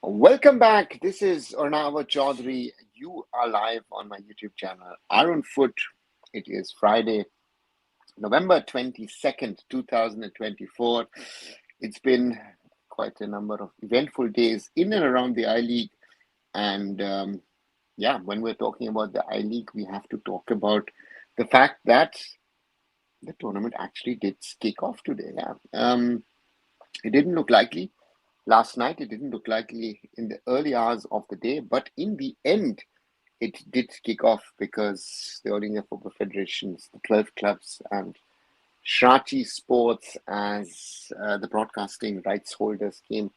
Welcome back. This is Arunfoot Chaudhary. You are live on my YouTube channel, Arunfoot. It is Friday, November 22nd, 2024. It's been quite a number of eventful days in and around the I-League. And when we're talking about the I-League, we have to talk about the fact that the tournament actually did kick off today. It didn't look likely. Last night, it didn't look likely in the early hours of the day, but in the end, it did kick off because the All India Football Federation's, the 12 clubs, and Shrachi Sports as the broadcasting rights holders came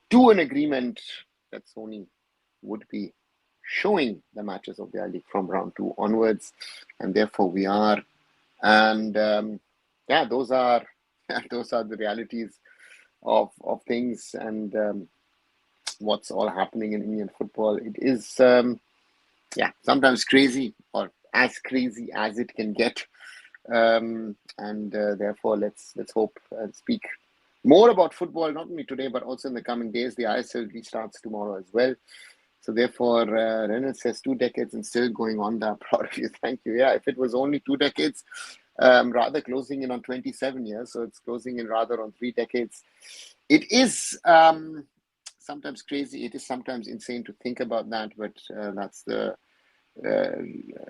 to an agreement that Sony would be showing the matches of the I-League from round 2 onwards, and therefore we are. And those are the realities of things and what's all happening in Indian football. It is sometimes crazy, or as crazy as it can get, and therefore let's hope and speak more about football, not only today but also in the coming days. The ISL restarts tomorrow as well, so therefore Renat says 2 decades and still going on. I'm proud of you. Thank you. Yeah, if it was only 2 decades, rather closing in on 27 years, so it's closing in rather on 3 decades. It is sometimes crazy. It is sometimes insane to think about that, but that's the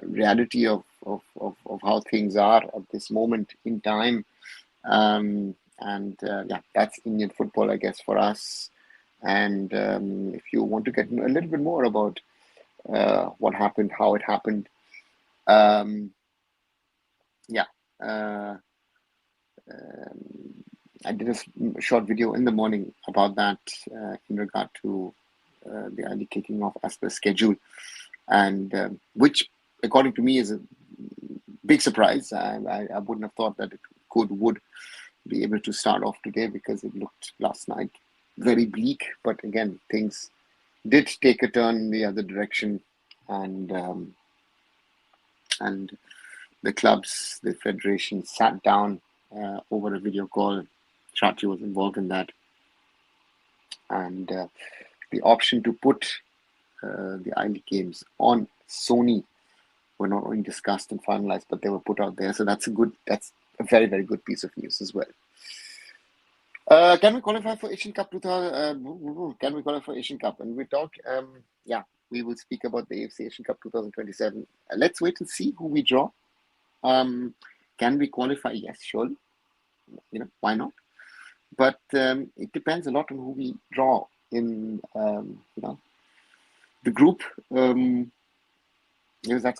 reality of how things are at this moment in time. That's Indian football, I guess, for us. And if you want to get a little bit more about what happened, how it happened, I did a short video in the morning about that in regard to the I-League kicking off as per schedule, and which, according to me, is a big surprise. I wouldn't have thought that it would be able to start off today, because it looked last night very bleak. But again, things did take a turn in the other direction, and the clubs, the federation sat down over a video call. Shrachi was involved in that, and the option to put the I-League games on Sony were not only discussed and finalized, but they were put out there. So that's a very, very good piece of news as well. Can we qualify for Asian Cup 2000? Can we qualify for Asian Cup? And we talk, we will speak about the AFC Asian Cup 2027. Let's wait and see who we draw. Can we qualify? Yes, surely. Why not? But it depends a lot on who we draw in, the group. That's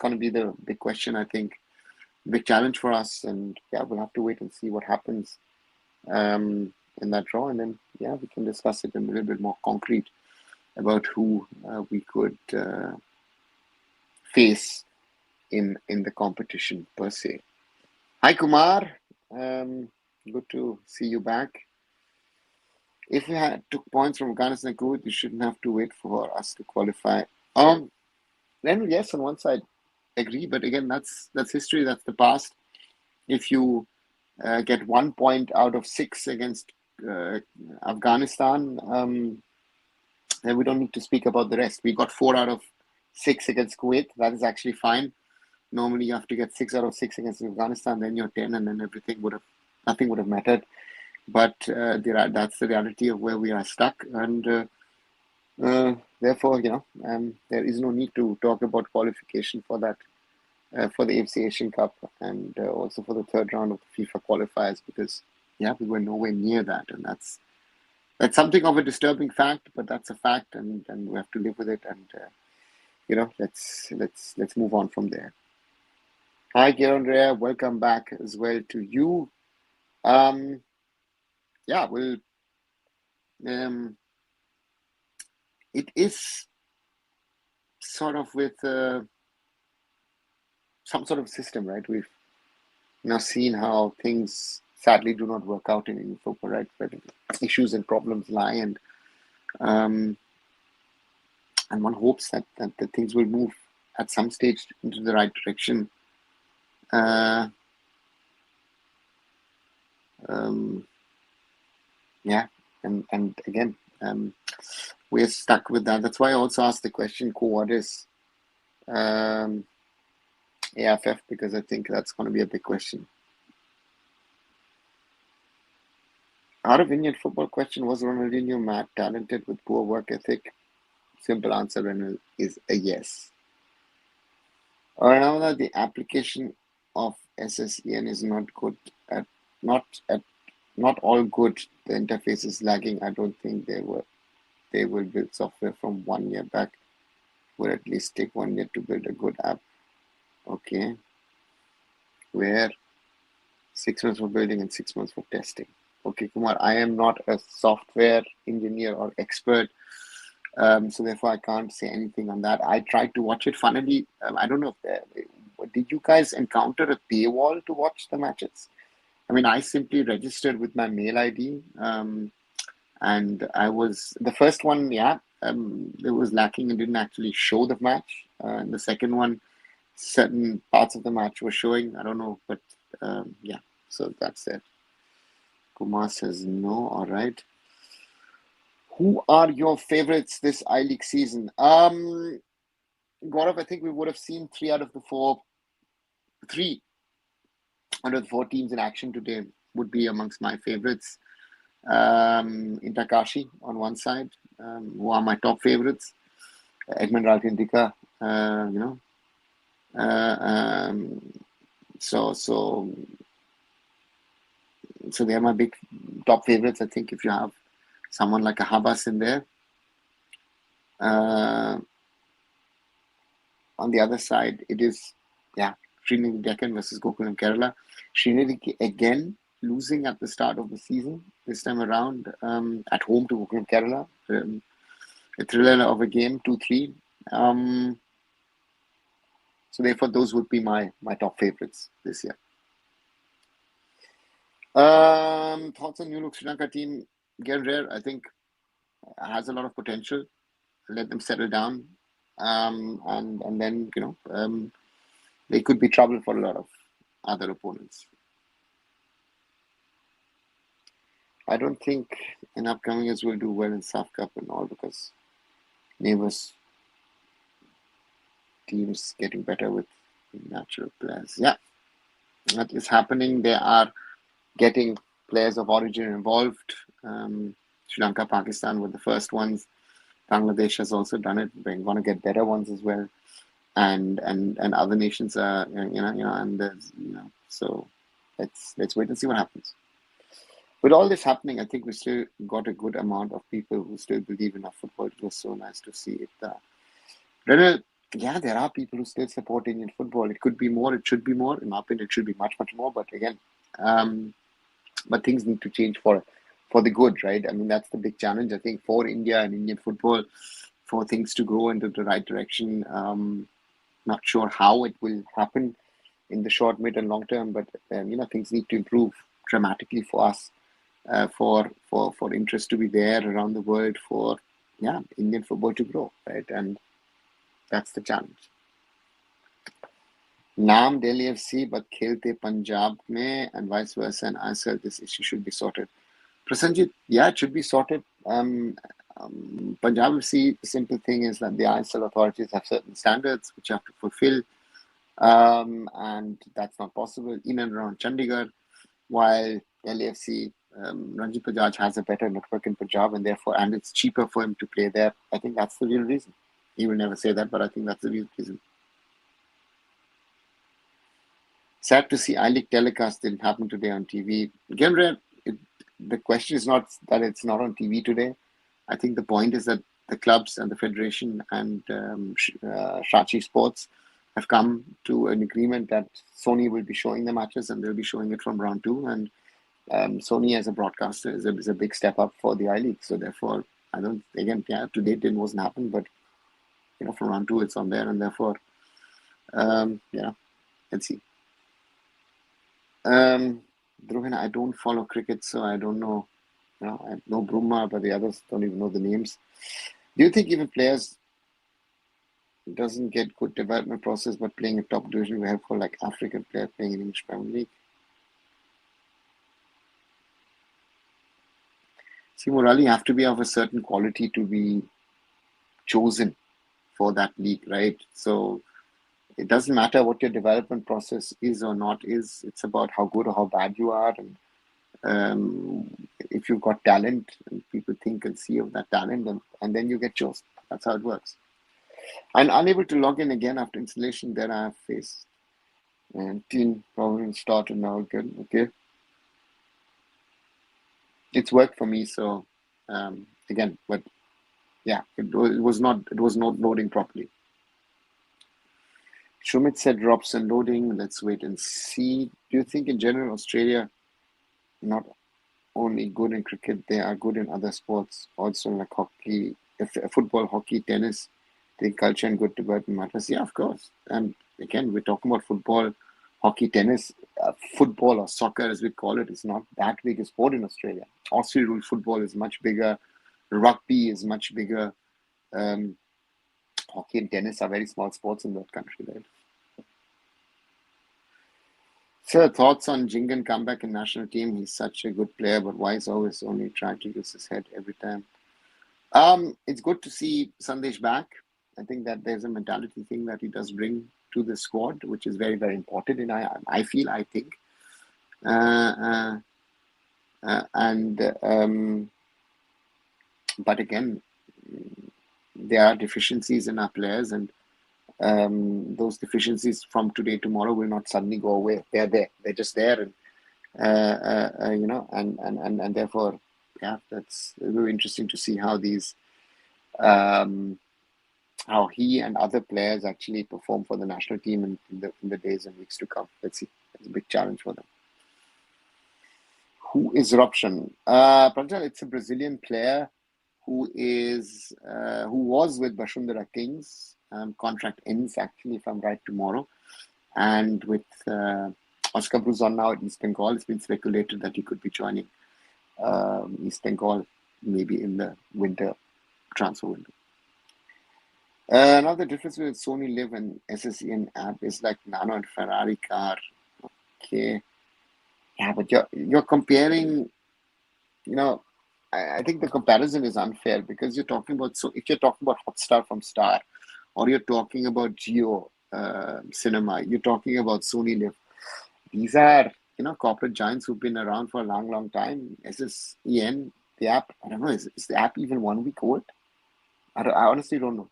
going to be the big question, I think, big challenge for us. And we'll have to wait and see what happens in that draw, and then we can discuss it in a little bit more concrete about who we could face in the competition per se. Hi Kumar, good to see you back. If we took points from Afghanistan and Kuwait, you shouldn't have to wait for us to qualify. Then yes, on one side, agree, but again, that's history, that's the past. If you get 1 point out of 6 against Afghanistan, then we don't need to speak about the rest. We got 4 out of 6 against Kuwait. That is actually fine. Normally, you have to get 6 out of 6 against Afghanistan, then you're 10, and then nothing would have mattered. But that's the reality of where we are stuck, and therefore, there is no need to talk about qualification for that, for the AFC Asian Cup, and also for the third round of the FIFA qualifiers, because we were nowhere near that, and that's something of a disturbing fact, but that's a fact, and we have to live with it, and let's move on from there. Hi, Andrea, welcome back as well to you. It is sort of with some sort of system, right? We've now seen how things sadly do not work out in football, right? Where issues and problems lie, and one hopes that the things will move at some stage into the right direction. And again, we're stuck with that. That's why I also asked the question, what is AIFF, because I think that's going to be a big question. Out of Indian football question, was Ronaldinho mad talented with poor work ethic? Simple answer, Renal, is a yes. Or now that the application of SSEN is not good not all good. The interface is lagging. I don't think they will build software from 1 year back. Would at least take 1 year to build a good app. Okay. Where 6 months for building and 6 months for testing. Okay, Kumar, I am not a software engineer or expert, so therefore I can't say anything on that. I tried to watch it. Funnily, I don't know if did you guys encounter a paywall to watch the matches? I mean, I simply registered with my mail ID, and I was the first one. Yeah, it was lacking and didn't actually show the match. And the second one, certain parts of the match were showing. I don't know, but yeah. So that's it. Kumar says no. All right. Who are your favorites this I-League season? Gaurav, I think we would have seen three out of the four teams in action today would be amongst my favorites. Intakashi on one side, who are my top favorites. Egmond Raltindika, so they are my big top favorites. I think if you have someone like a Habas in there. On the other side, it is, Srinidhi Deccan versus Gokulam Kerala. Srinidhi again losing at the start of the season, this time around, at home to Gokulam Kerala. A thriller of a game, 2-3. So therefore, those would be my top favorites this year. Thoughts on new look Sri Lanka team? Rare, I think, has a lot of potential. Let them settle down, and then they could be trouble for a lot of other opponents. I don't think in upcoming years we'll do well in SAF Cup and all, because neighbors teams getting better with natural players. Yeah, that is happening. They are getting players of origin involved. Sri Lanka, Pakistan were the first ones. Bangladesh has also done it. We're going to get better ones as well, and other nations are, and there's, so let's wait and see what happens. With all this happening, I think we still got a good amount of people who still believe in our football. It was so nice to see it. Renal, yeah, there are people who still support Indian football. It could be more. It should be more. In my opinion, it should be much, much more. But again, but things need to change for the good, right? I mean, that's the big challenge, I think, for India and Indian football, for things to grow into the right direction. Not sure how it will happen in the short, mid, and long term, but things need to improve dramatically for us, for interest to be there around the world, for Indian football to grow, right? And that's the challenge. Naam Delhi FC, but khelte Punjab mein, and vice versa, and ISL, this issue should be sorted. Prasanjit, yeah, it should be sorted. Punjab FC, the simple thing is that the ISL authorities have certain standards which you have to fulfill, and that's not possible in and around Chandigarh, while LAFC, Ranjit Bajaj has a better network in Punjab, and it's cheaper for him to play there. I think that's the real reason. He will never say that, but I think that's the real reason. Sad to see I-League telecast didn't happen today on TV. Again, the question is not that it's not on TV today. I think the point is that the clubs and the federation and Shachi Sports have come to an agreement that Sony will be showing the matches, and they'll be showing it from round 2. And Sony as a broadcaster is a big step up for the I-League. So therefore, to date it wasn't happened, but from round 2 it's on there, and therefore, let's see. Dhruvan, I don't follow cricket, so I don't know. I know Brahma, but the others don't even know the names. Do you think even players doesn't get good development process, but playing a top division will help for like African player playing in English Premier League? See, Murali, you have to be of a certain quality to be chosen for that league, right? So it doesn't matter what your development process is or not is. It's about how good or how bad you are, and if you've got talent, and people think and see of that talent, and then you get chosen. That's how it works. I'm unable to log in again after installation. Then I have faced and team problem started now. Good, okay. It's worked for me, so again, but yeah, it was not loading properly. Shumit said drops and loading. Let's wait and see. Do you think in general Australia not only good in cricket, they are good in other sports also, like hockey, football, hockey, tennis? The culture and good development matters. Yeah, of course. And again, we're talking about football, hockey, tennis. Football or soccer, as we call it, is not that big a sport in Australia. Aussie rule football is much bigger. Rugby is much bigger. Hockey and tennis are very small sports in that country, right? Sir, thoughts on Jingan comeback in national team? He's such a good player, but why is always only trying to use his head every time? It's good to see Sandesh back. I think that there's a mentality thing that he does bring to the squad, which is very, very important. And I think. But again, there are deficiencies in our players, and those deficiencies from today, tomorrow will not suddenly go away. They're there. They're just there, and therefore, yeah, that's very interesting to see how these, how he and other players actually perform for the national team in the days and weeks to come. Let's see. It's a big challenge for them. Who is Robson? Pranjal, it's a Brazilian player who was with Bashundara Kings. Contract ends actually, if I'm right, tomorrow. And with Oscar Bruzon now at East Bengal, it's been speculated that he could be joining East Bengal maybe in the winter transfer window. Now the difference with Sony Live and SSE and app is like Nano and Ferrari car. Okay. Yeah, but you're comparing, I think the comparison is unfair because you're talking about, so if you're talking about Hotstar from Star, or you're talking about Geo Cinema, you're talking about Sony Live. These are, corporate giants who've been around for a long, long time. SSEN, the app, I don't know, is the app even 1 week old? I honestly don't know,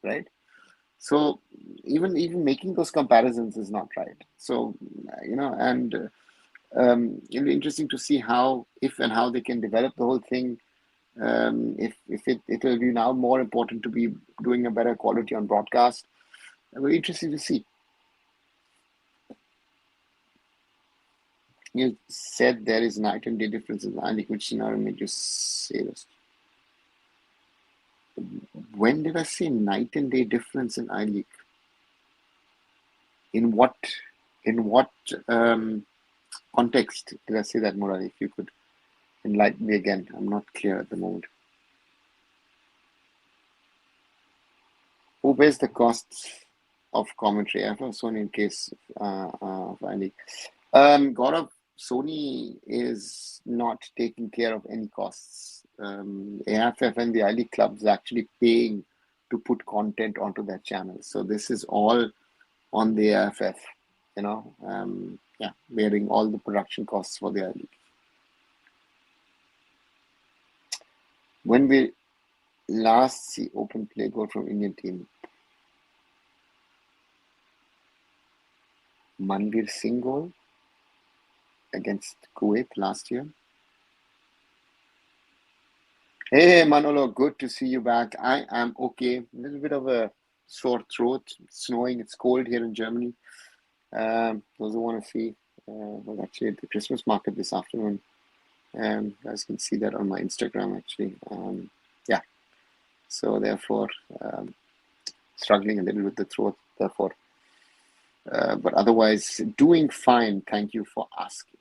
right? So even making those comparisons is not right. So, and it'll be interesting to see if and how they can develop the whole thing. If it will be now more important to be doing a better quality on broadcast. Very interesting to see. You said there is night and day difference in the I-League, which scenario made you say this? When did I say night and day difference in I-League? In what context did I say that, Murali? If you could enlighten me again. I'm not clear at the moment. Who bears the costs of commentary? I have Sony in case of I-League. Gaurav, Sony is not taking care of any costs. AIFF and the I-League clubs are actually paying to put content onto their channel. So this is all on the AIFF, bearing all the production costs for the I-League. When we last see open play goal from Indian team? Manvir Singh goal against Kuwait last year. Hey Manolo, good to see you back. I am okay. A little bit of a sore throat. It's snowing. It's cold here in Germany. Those who want to see, was actually at the Christmas market this afternoon. You guys can see that on my Instagram actually. So therefore, struggling a little with the throat. Therefore, but otherwise doing fine. Thank you for asking.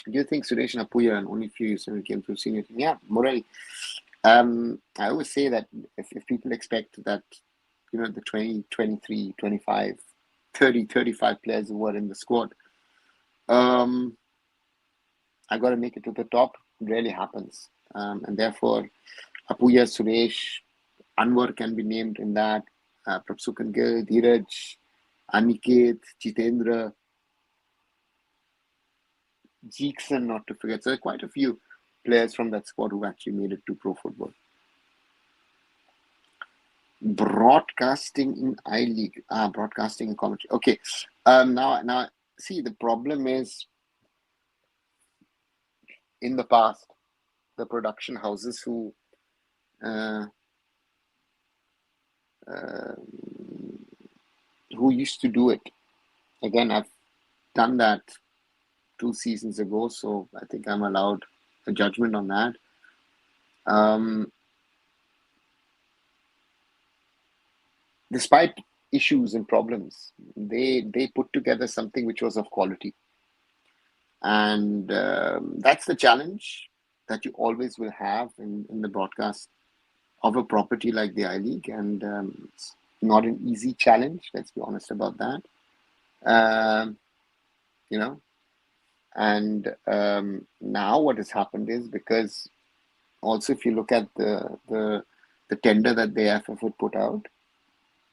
Do you think Suresh and Apuya and only few years came through senior team? Yeah, Murali. I always say that if people expect that, the 20, 23, 25, 30, 35 players who were in the squad, I got to make it to the top. rarely happens. And therefore, Apuya, Suresh, Anwar can be named in that. Prabsukan Gill, Dheeraj, Aniket, Jitendra, Jeekson, not to forget. So there are quite a few players from that squad who actually made it to pro football. Broadcasting in I League. Broadcasting and commentary. Okay. Now, see, the problem is in the past, the production houses uh, uh, who used to do it. Again, I've done that 2 seasons ago, so I think I'm allowed a judgment on that. Despite issues and problems, they put together something which was of quality, and that's the challenge that you always will have in the broadcast of a property like the I League, and it's not an easy challenge. Let's be honest about that. Um, you know, and now what has happened is, because also if you look at the tender that the AIFF would put out,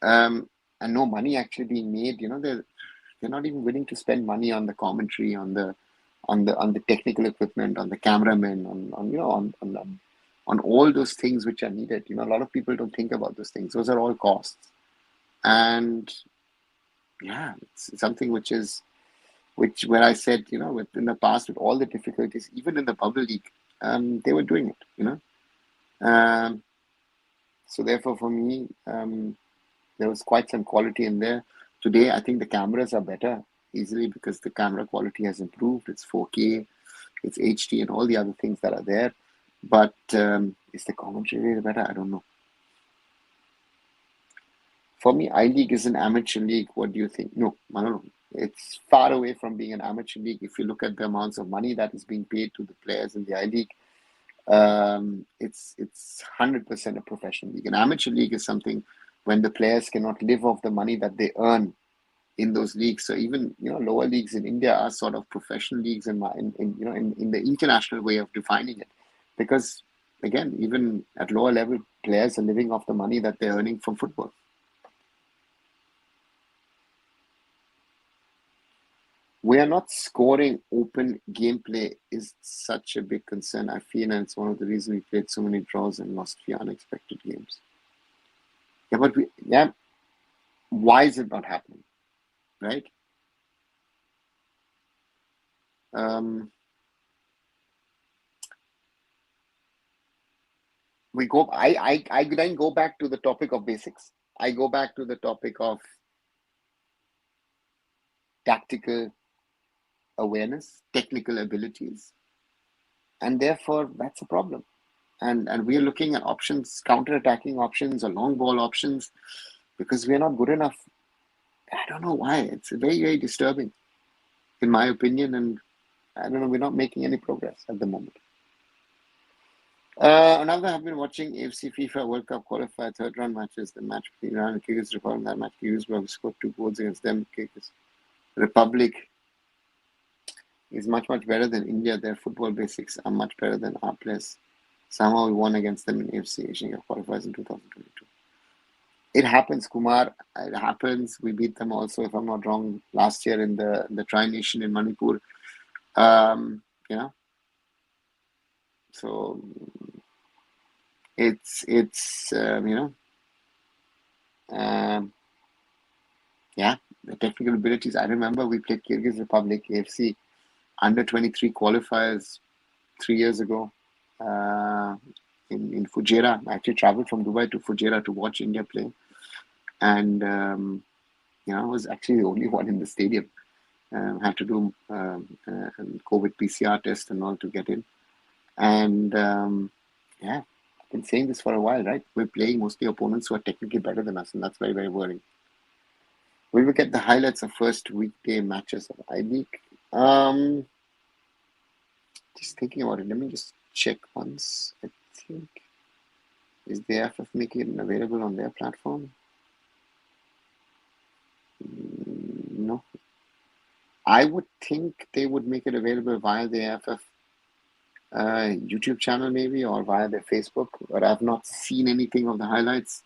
and no money actually being made, they're not even willing to spend money on the commentary, on the technical equipment, on the cameramen, on all those things which are needed. A lot of people don't think about those things. Those are all costs, and yeah, it's something which where I said, in the past, with all the difficulties, even in the bubble league, they were doing it. Um, so therefore, for me, there was quite some quality in there. Today, I think the cameras are better easily because the camera quality has improved. It's 4K, it's HD, and all the other things that are there. But is the commentary really better? I don't know. For me, I League is an amateur league. What do you think? No, I don't know. It's far away from being an amateur league. If you look at the amounts of money that is being paid to the players in the I League, it's 100% a professional league. An amateur league is something when the players cannot live off the money that they earn in those leagues. So even lower leagues in India are sort of professional leagues in the international way of defining it, because again, even at lower level, players are living off the money that they're earning from football. We are not scoring open gameplay is such a big concern, I feel, and it's one of the reasons we played so many draws and lost few unexpected games. Yeah, why is it not happening, right? Um, I then go back to the topic of basics. I go back to the topic of tactical awareness, technical abilities, and therefore that's a problem. And we're looking at options, counter-attacking options or long ball options, because we're not good enough. I don't know why. It's very, very disturbing, in my opinion, and I don't know, we're not making any progress at the moment. Another, I've been watching AFC FIFA World Cup qualifier third round matches. The match between Iran and Kyrgyz Republic. That match, Kyrgyz scored 2 goals against them. Kyrgyz Republic is much, much better than India. Their football basics are much better than our players. Somehow we won against them in AFC Asian Cup qualifiers in 2022. It happens, Kumar. It happens. We beat them also, if I'm not wrong, last year in the Tri Nation in Manipur. Um, you know, so it's yeah, the technical abilities. I remember we played Kyrgyz Republic AFC under 23 qualifiers 3 years ago in Fujairah. I actually traveled from Dubai to Fujairah to watch India play, and I was actually the only one in the stadium. Had to do COVID PCR test and all to get in, and yeah, I've been saying this for a while, right? We're playing mostly opponents who are technically better than us, and that's very, very worrying. We will get the highlights of first weekday matches of I League. Just thinking about it. Let me just check once. I think, is the AIFF making it available on their platform? No. I would think they would make it available via the AIFF YouTube channel maybe, or via their Facebook, but I've not seen anything of the highlights.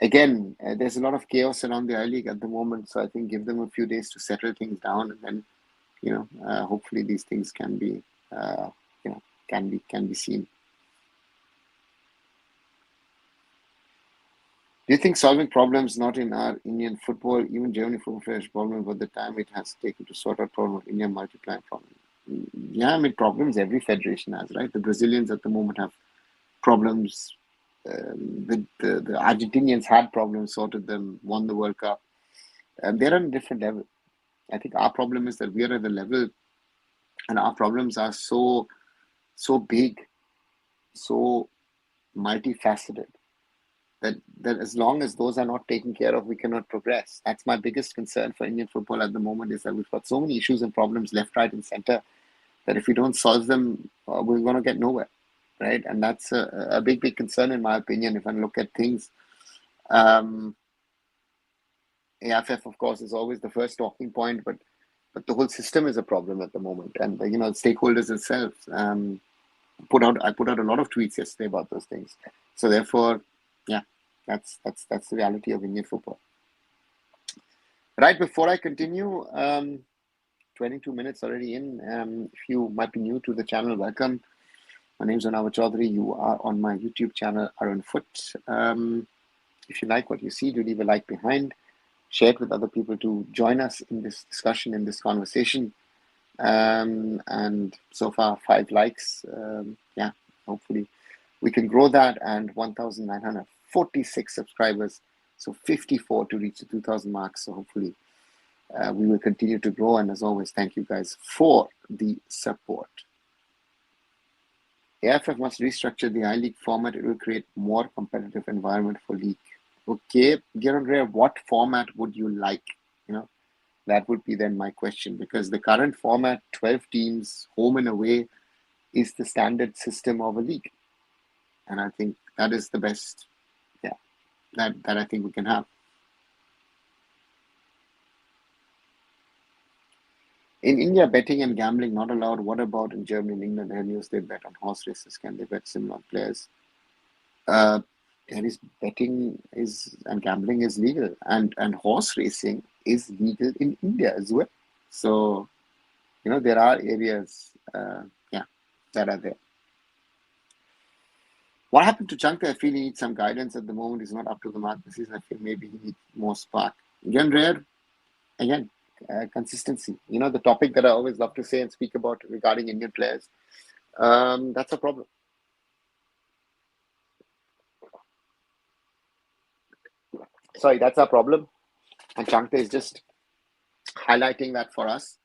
Again, there's a lot of chaos around the I-League at the moment, so I think give them a few days to settle things down, and then hopefully these things can be can be seen. Do you think solving problems not in our Indian football, even Germany football has problem, but the time it has taken to sort out problem of India multiplying problem? Yeah, I mean problems every federation has, right? The Brazilians at the moment have problems. The Argentinians had problems, sorted them, won the World Cup. They're on a different level. I think our problem is that we are at the level, and our problems are so big, so multifaceted, that as long as those are not taken care of, we cannot progress. That's my biggest concern for Indian football at the moment, is that we've got so many issues and problems left, right, and center, that if we don't solve them, we're going to get nowhere, right? And that's a big concern in my opinion. If I look at things, AIFF, of course, is always the first talking point, but the whole system is a problem at the moment, and stakeholders themselves. I put out a lot of tweets yesterday about those things. So therefore, yeah, that's the reality of Indian football. Right, before I continue, 22 minutes already in. If you might be new to the channel, welcome. My name is Arunfoot Chaudhary. You are on my YouTube channel, arunfoot. If you like what you see, do leave a like behind. Share it with other people to join us in this discussion, in this conversation. And so far 5 likes. Yeah, hopefully we can grow that, and 1,946 subscribers, so 54 to reach the 2,000 mark. So hopefully we will continue to grow, and as always, thank you guys for the support. AIFF must restructure the I-League format. It will create more competitive environment for league. Okay, Gary, what format would you like? That would be then my question, because the current format, 12 teams, home and away, is the standard system of a league. And I think that is the best, that I think we can have. In India, betting and gambling not allowed. What about in Germany and England? Have news they bet on horse races? Can they bet similar players? Betting and gambling is legal, and horse racing is legal in India as well. So, there are areas, that are there. What happened to Chanka? I feel he needs some guidance at the moment. He's not up to the mark this season. I feel maybe he needs more spark. Again, consistency. The topic that I always love to say and speak about regarding Indian players. That's a problem. Sorry, that's our problem. And Chankta is just highlighting that for us.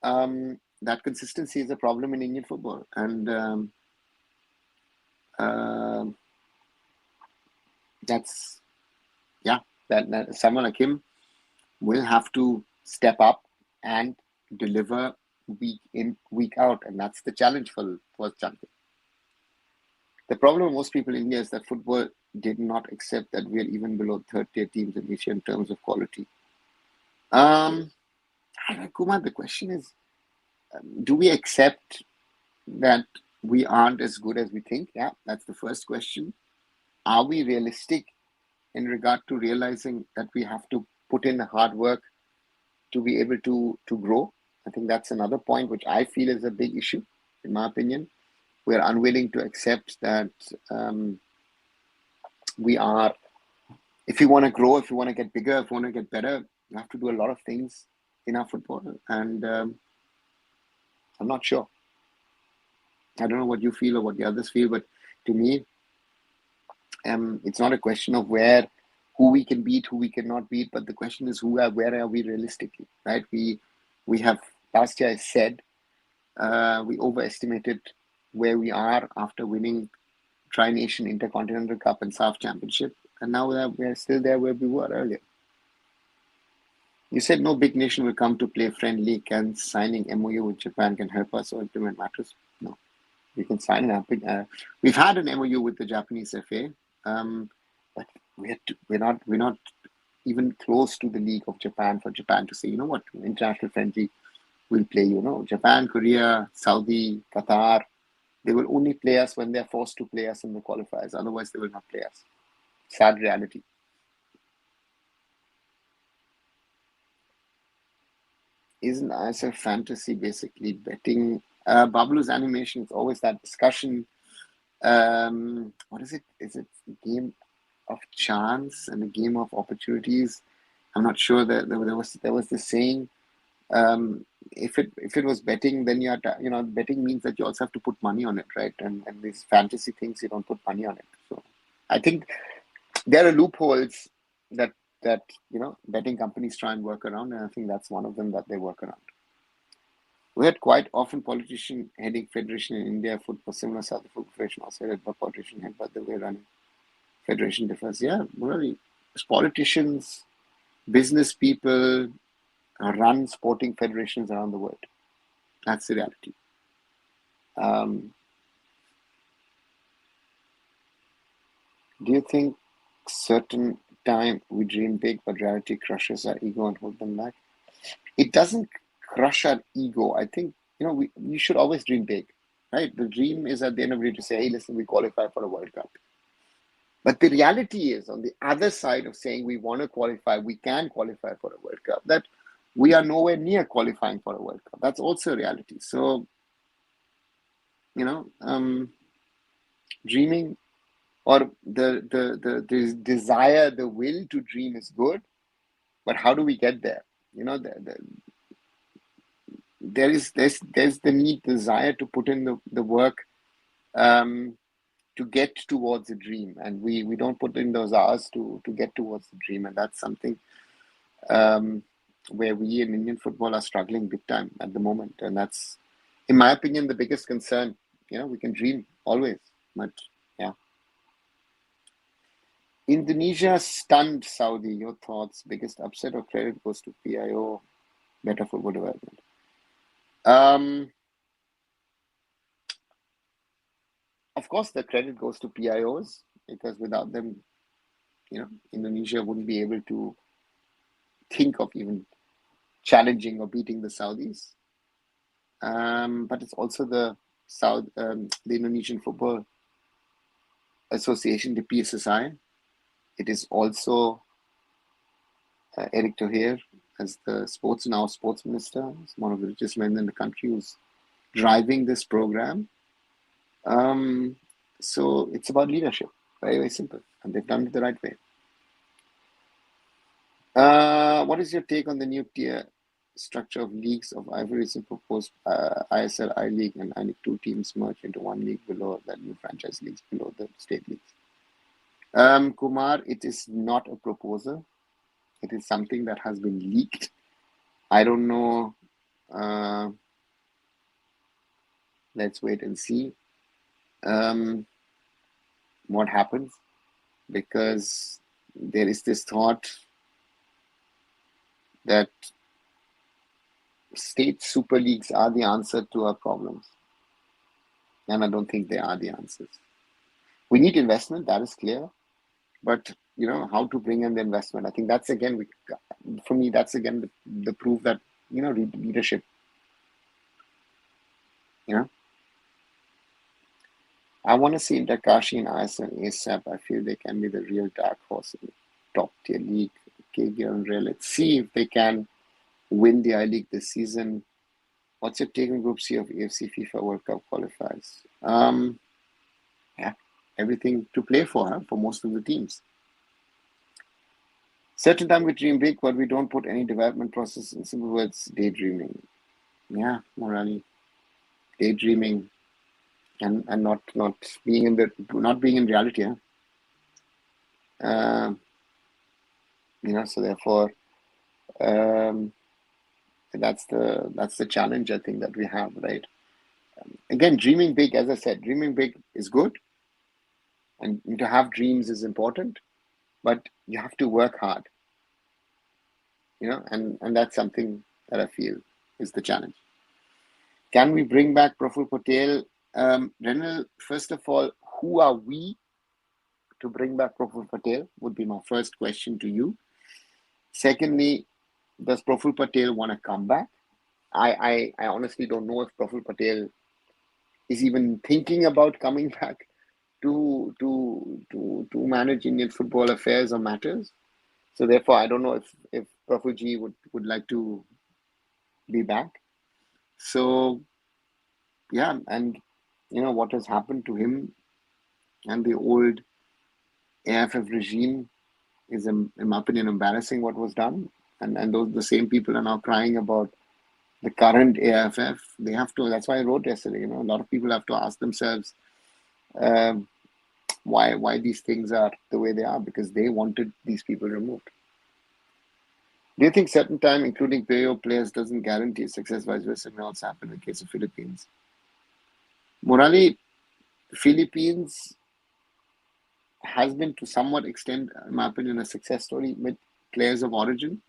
That consistency is a problem in Indian football. And that someone like him will have to step up and deliver week in, week out. And that's the challenge for Chankta. The problem of most people in India is that football did not accept that we are even below third-tier teams in Asia in terms of quality. Kumar, the question is, do we accept that we aren't as good as we think? Yeah, that's the first question. Are we realistic in regard to realizing that we have to put in the hard work to be able to grow? I think that's another point which I feel is a big issue, in my opinion. We're unwilling to accept that we are, if we want to grow, if we want to get bigger, if we want to get better, we have to do a lot of things in our football. And I'm not sure. I don't know what you feel or what the others feel, but to me, it's not a question of who we can beat, who we cannot beat, but the question is where are we realistically, right? We have, last year I said, we overestimated where we are after winning Tri-Nation, Intercontinental Cup and SAF Championship, and now we're still there where we were earlier. You said no big nation will come to play friendly. Can signing MOU with Japan can help us or implement matters? No. We can sign an we've had an MOU with the Japanese FA, but we're not even close to the league of Japan for Japan to say, you know what, international friendly, we'll play. Japan, Korea, Saudi, Qatar, They will only play us when they're forced to play us in the qualifiers. Otherwise, they will not play us. Sad reality. Isn't ISL fantasy basically betting? Bablu's animation is always that discussion. What is it? Is it a game of chance and a game of opportunities? I'm not sure. That there was this saying. If it was betting, then betting means that you also have to put money on it, right? And these fantasy things, you don't put money on it. So I think there are loopholes that betting companies try and work around, and I think that's one of them that they work around. We had quite often politician heading federation in India, football similar South African federation also had politician head, but the way running federation differs. Yeah, really, politicians, business people run sporting federations around the world. That's the reality. Do you think certain time we dream big, but reality crushes our ego and hold them back? It doesn't crush our ego. I think, we should always dream big, right? The dream is at the end of the day to say, hey, listen, we qualify for a World Cup. But the reality is, on the other side of saying we want to qualify, we can qualify for a World Cup, that we are nowhere near qualifying for a World Cup. That's also a reality. So, dreaming or the desire, the will to dream is good, but how do we get there? There's the need, desire to put in the work to get towards a dream, and we don't put in those hours to get towards the dream, and that's something where we in Indian football are struggling big time at the moment, and that's, in my opinion, the biggest concern. We can dream always, but yeah. Indonesia stunned Saudi. Your thoughts? Biggest upset or credit goes to PIO? Better football development. Of course, the credit goes to PIOs, because without them, Indonesia wouldn't be able to think of even challenging or beating the Saudis. But it's also the Indonesian Football Association, the PSSI. It is also Eric Thohir as the sports minister. He's one of the richest men in the country who's driving this program. So it's about leadership, very, very simple, and they've done it the right way. What is your take on the new tier structure of leagues of Ivory's proposed ISL, I-League, and I-League 2 teams merged into one league below that new franchise leagues below the state leagues? Kumar, it is not a proposal. It is something that has been leaked. I don't know. Let's wait and see what happens, because there is this thought that state super leagues are the answer to our problems, and I don't think they are the answers. We need investment, that is clear, but how to bring in the investment, I think that's again, for me, that's again the proof that leadership. I want to see Takashi and ISL and ASAP. I feel they can be the real dark horse in the top tier league. KGL and Real. Let's see if they can win the I-League this season. What's your take on Group C of AFC FIFA World Cup qualifiers? Yeah, everything to play for most of the teams. Certain time we dream big, but we don't put any development process. In simple words, daydreaming. Yeah, Morali. Daydreaming and not being in reality. So therefore, that's the challenge, I think, that we have, right? Again, dreaming big, as I said, dreaming big is good, and to have dreams is important, but you have to work hard, and that's something that I feel is the challenge. Can we bring back Praful Patel? Renal, first of all, who are we to bring back Praful Patel would be my first question to you. Secondly, does Praful Patel want to come back? I honestly don't know if Praful Patel is even thinking about coming back to manage Indian football affairs or matters. So therefore, I don't know if Prafuji would like to be back. So yeah, and what has happened to him and the old AIFF regime is, in my opinion, embarrassing what was done. And those the same people are now crying about the current AIFF. They have to. That's why I wrote yesterday. A lot of people have to ask themselves um, why these things are the way they are, because they wanted these people removed. Do you think certain time, including PAO players, doesn't guarantee success? Vice versa may also happen in the case of Philippines. Morally, Philippines has been to somewhat extent, in my opinion, a success story with players of origin.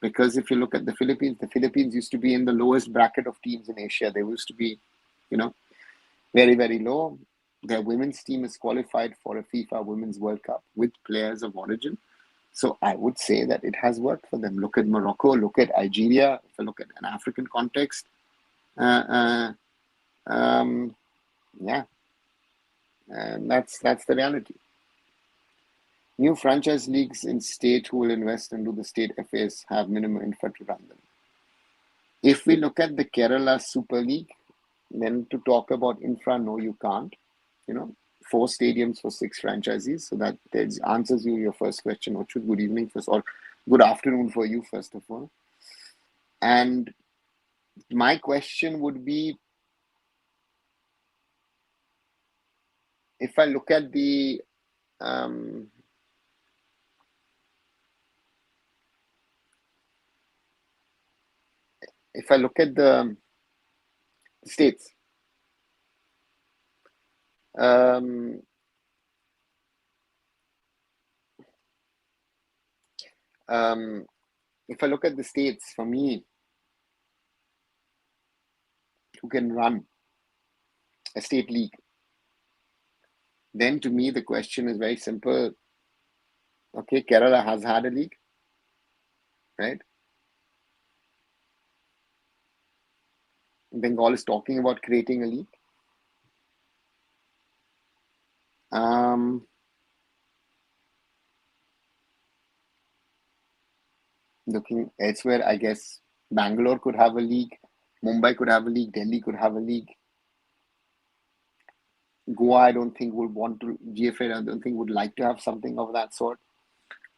Because if you look at the Philippines used to be in the lowest bracket of teams in Asia. They used to be, very, very low. Their women's team is qualified for a FIFA Women's World Cup with players of origin. So I would say that it has worked for them. Look at Morocco, look at Algeria. If you look at an African context, yeah, and that's the reality. New franchise leagues in state who will invest into the state FAs have minimum infra to run them. If we look at the Kerala Super League, then to talk about infra, no, you can't. 4 stadiums for 6 franchisees. So that answers your first question. Ochud, good evening first, or good afternoon for you, first of all. And my question would be, if I look at the states, if I look at the states, for me, who can run a state league, then to me the question is very simple. Okay, Kerala has had a league, right? Bengal is talking about creating a league. Looking elsewhere, I guess Bangalore could have a league, Mumbai could have a league, Delhi could have a league. Goa, I don't think would want to, GFA, I don't think would like to have something of that sort.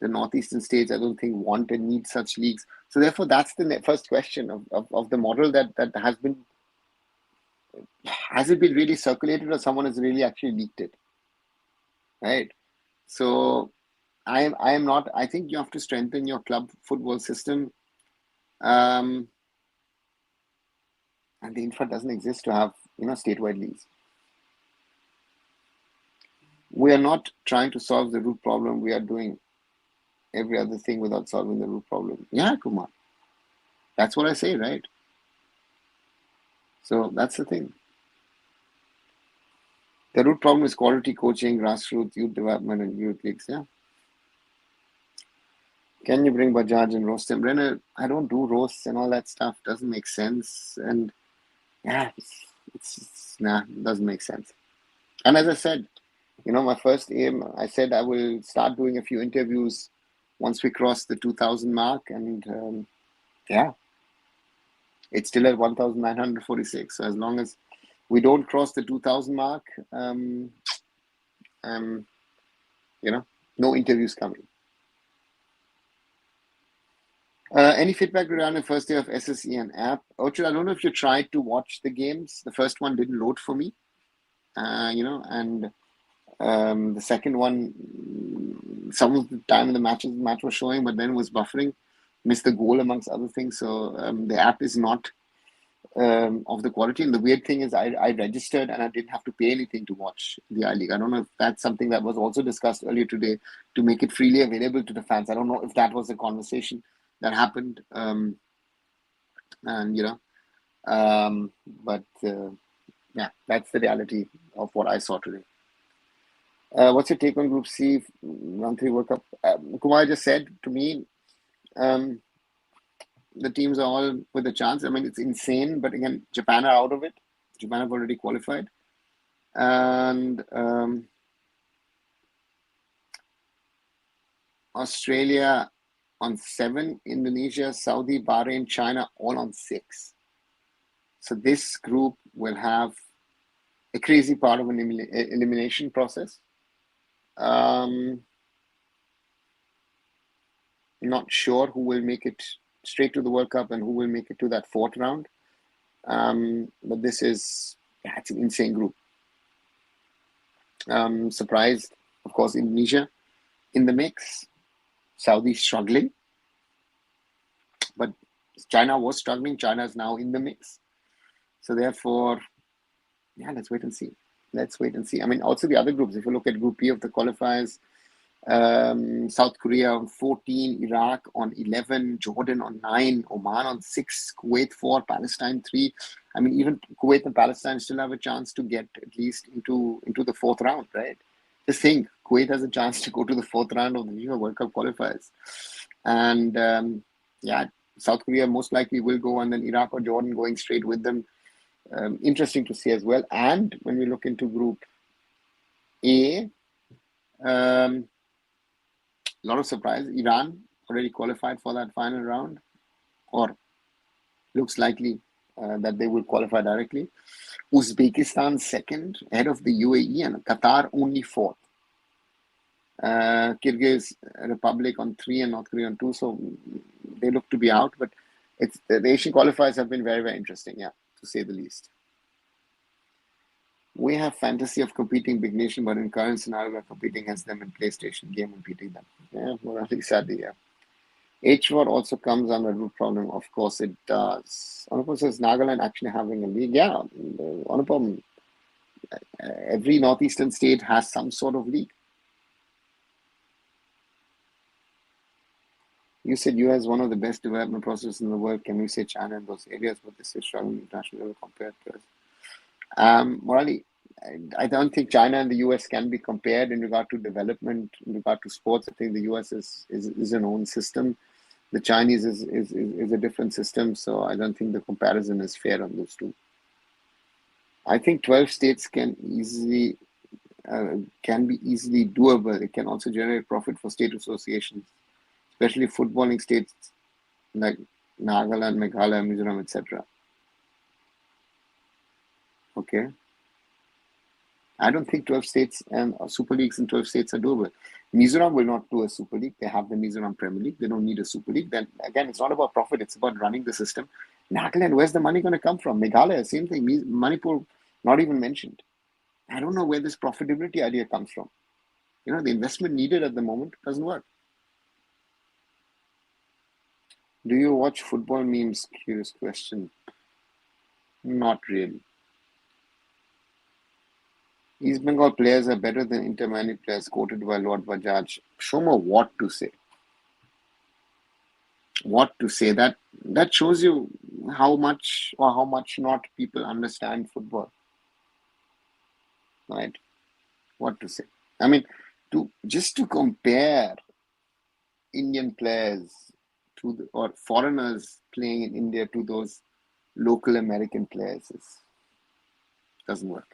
The northeastern states, I don't think want and need such leagues. So therefore, that's the first question of the model that has been. Has it been really circulated, or someone has really actually leaked it? Right. So I am not. I think you have to strengthen your club football system, and the infra doesn't exist to have statewide leagues. We are not trying to solve the root problem. We are doing every other thing without solving the root problem. Yeah, Kumar. That's what I say, right? So that's the thing. The root problem is quality coaching, grassroots, youth development, and youth leagues. Yeah. Can you bring Bajaj and roast them? Brenner, I don't do roasts and all that stuff. Doesn't make sense. And yeah, it's nah, it doesn't make sense. And as I said, my first aim, I said I will start doing a few interviews once we cross the 2,000 mark. And yeah, it's still at 1,946. So as long as we don't cross the 2,000 mark, no interviews coming. Any feedback regarding the first day of SSE and app? Ochud, I don't know if you tried to watch the games. The first one didn't load for me, and the second one, some of the time in the match was showing, but then was buffering, missed the goal amongst other things. So the app is not of the quality. And the weird thing is I registered and I didn't have to pay anything to watch the I-League. I don't know if that's something that was also discussed earlier today, to make it freely available to the fans. I don't know if that was a conversation that happened. But yeah, that's the reality of what I saw today. What's your take on Group C, Round 3 World Cup? Kumar just said to me, the teams are all with a chance. I mean, it's insane, but again, Japan are out of it. Japan have already qualified. And Australia on 7, Indonesia, Saudi, Bahrain, China, all on 6. So this group will have a crazy part of an elimination process. Not sure who will make it straight to the World Cup and who will make it to that 4th round. But this is, it's an insane group. Surprised, of course, Indonesia in the mix. Saudi struggling. But China was struggling. China is now in the mix. So therefore, yeah, let's wait and see. Let's wait and see. I mean, also the other groups, if you look at Group B of the qualifiers, South Korea on 14, Iraq on 11, Jordan on 9, Oman on 6, Kuwait 4, Palestine 3. I mean, even Kuwait and Palestine still have a chance to get at least into the 4th round, right? Just think, Kuwait has a chance to go to the 4th round of the FIFA World Cup qualifiers. And yeah, South Korea most likely will go, and then Iraq or Jordan going straight with them. Interesting to see as well. And when we look into Group A, a lot of surprise. Iran already qualified for that final round, or looks likely that they will qualify directly. Uzbekistan 2nd, ahead of the UAE, and Qatar only 4th. Kyrgyz Republic on 3 and North Korea on 2, so they look to be out. But it's the Asian qualifiers have been very, very interesting, yeah, to say the least. We have fantasy of competing Big Nation, but in current scenario, we're competing against them in PlayStation game and beating them. Yeah, morally sadly, yeah. H4 also comes under root problem. Of course it does. Anupam says Nagaland actually having a league. Yeah, Anupam, every northeastern state has some sort of league. You said US is one of the best development processes in the world. Can we say China in those areas, but this is struggling internationally compared to us? Morally, I don't think China and the US can be compared in regard to development, in regard to sports. I think the US is an own system. The Chinese is a different system, so I don't think the comparison is fair on those two. I think 12 states can be easily doable. It can also generate profit for state associations, especially footballing states like Nagaland, Meghalaya, Mizoram, etc. Okay. I don't think 12 states and super leagues in 12 states are doable. Mizoram will not do a super league. They have the Mizoram Premier League. They don't need a super league. Then again, it's not about profit. It's about running the system. Nagaland, where's the money going to come from? Meghalaya, same thing. Manipur, not even mentioned. I don't know where this profitability idea comes from. You know, the investment needed at the moment doesn't work. Do you watch football memes? Curious question. Not really. East Bengal players are better than Inter-Miami players, quoted by Lord Bajaj. Show me what to say. What to say. That shows you how much or how much not people understand football. Right? What to say. I mean, just to compare Indian players or foreigners playing in India to those local American players doesn't work.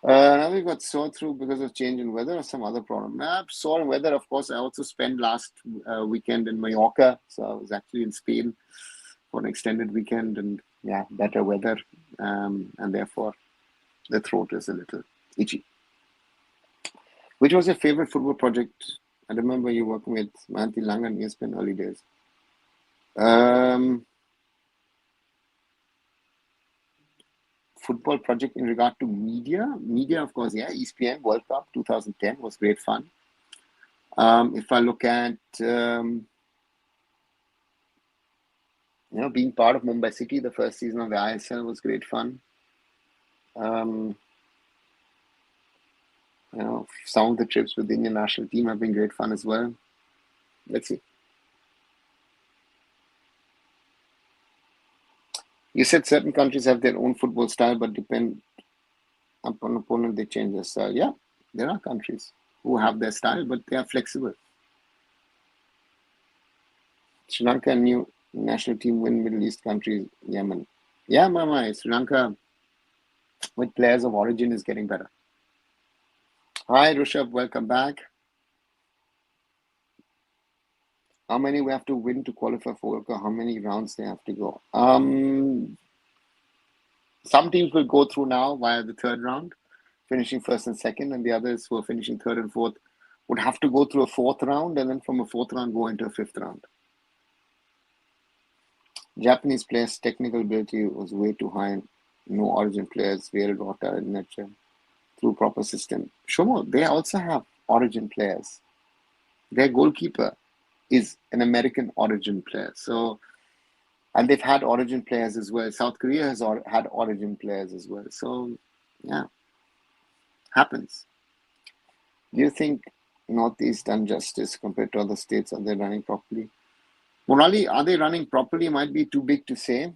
Now we got sore through because of change in weather or some other problem. Sore in weather, of course. I also spent last weekend in Mallorca, so I was actually in Spain for an extended weekend, and yeah, better weather, and therefore the throat is a little itchy. Which was your favorite football project? I remember you working with Mahanti Lang and ESPN early days. Football project in regard to media, of course, yeah, ESPN World Cup 2010 was great fun. If I look at being part of Mumbai City, the first season of the ISL was great fun. Some of the trips with the Indian national team have been great fun as well. Let's see. You said certain countries have their own football style, but depend upon opponent, they change their style. Yeah, there are countries who have their style, but they are flexible. Sri Lanka and New national team win Middle East countries, Yemen. Yeah, Mama, Sri Lanka with players of origin is getting better. Hi, Rishabh, welcome back. How many we have to win to qualify for World Cup? How many rounds they have to go? Some teams will go through now via the third round, finishing first and second, and the others who are finishing third and fourth would have to go through a fourth round, and then from a fourth round go into a fifth round. Japanese players' technical ability was way too high. No origin players, real water in nature through proper system. Shomo, they also have origin players. Their goalkeeper is an American origin player. So, and they've had origin players as well. South Korea has had origin players as well. So, yeah, happens. Do you think Northeast done justice compared to other states? Are they running properly? Morali, are they running properly? Might be too big to say.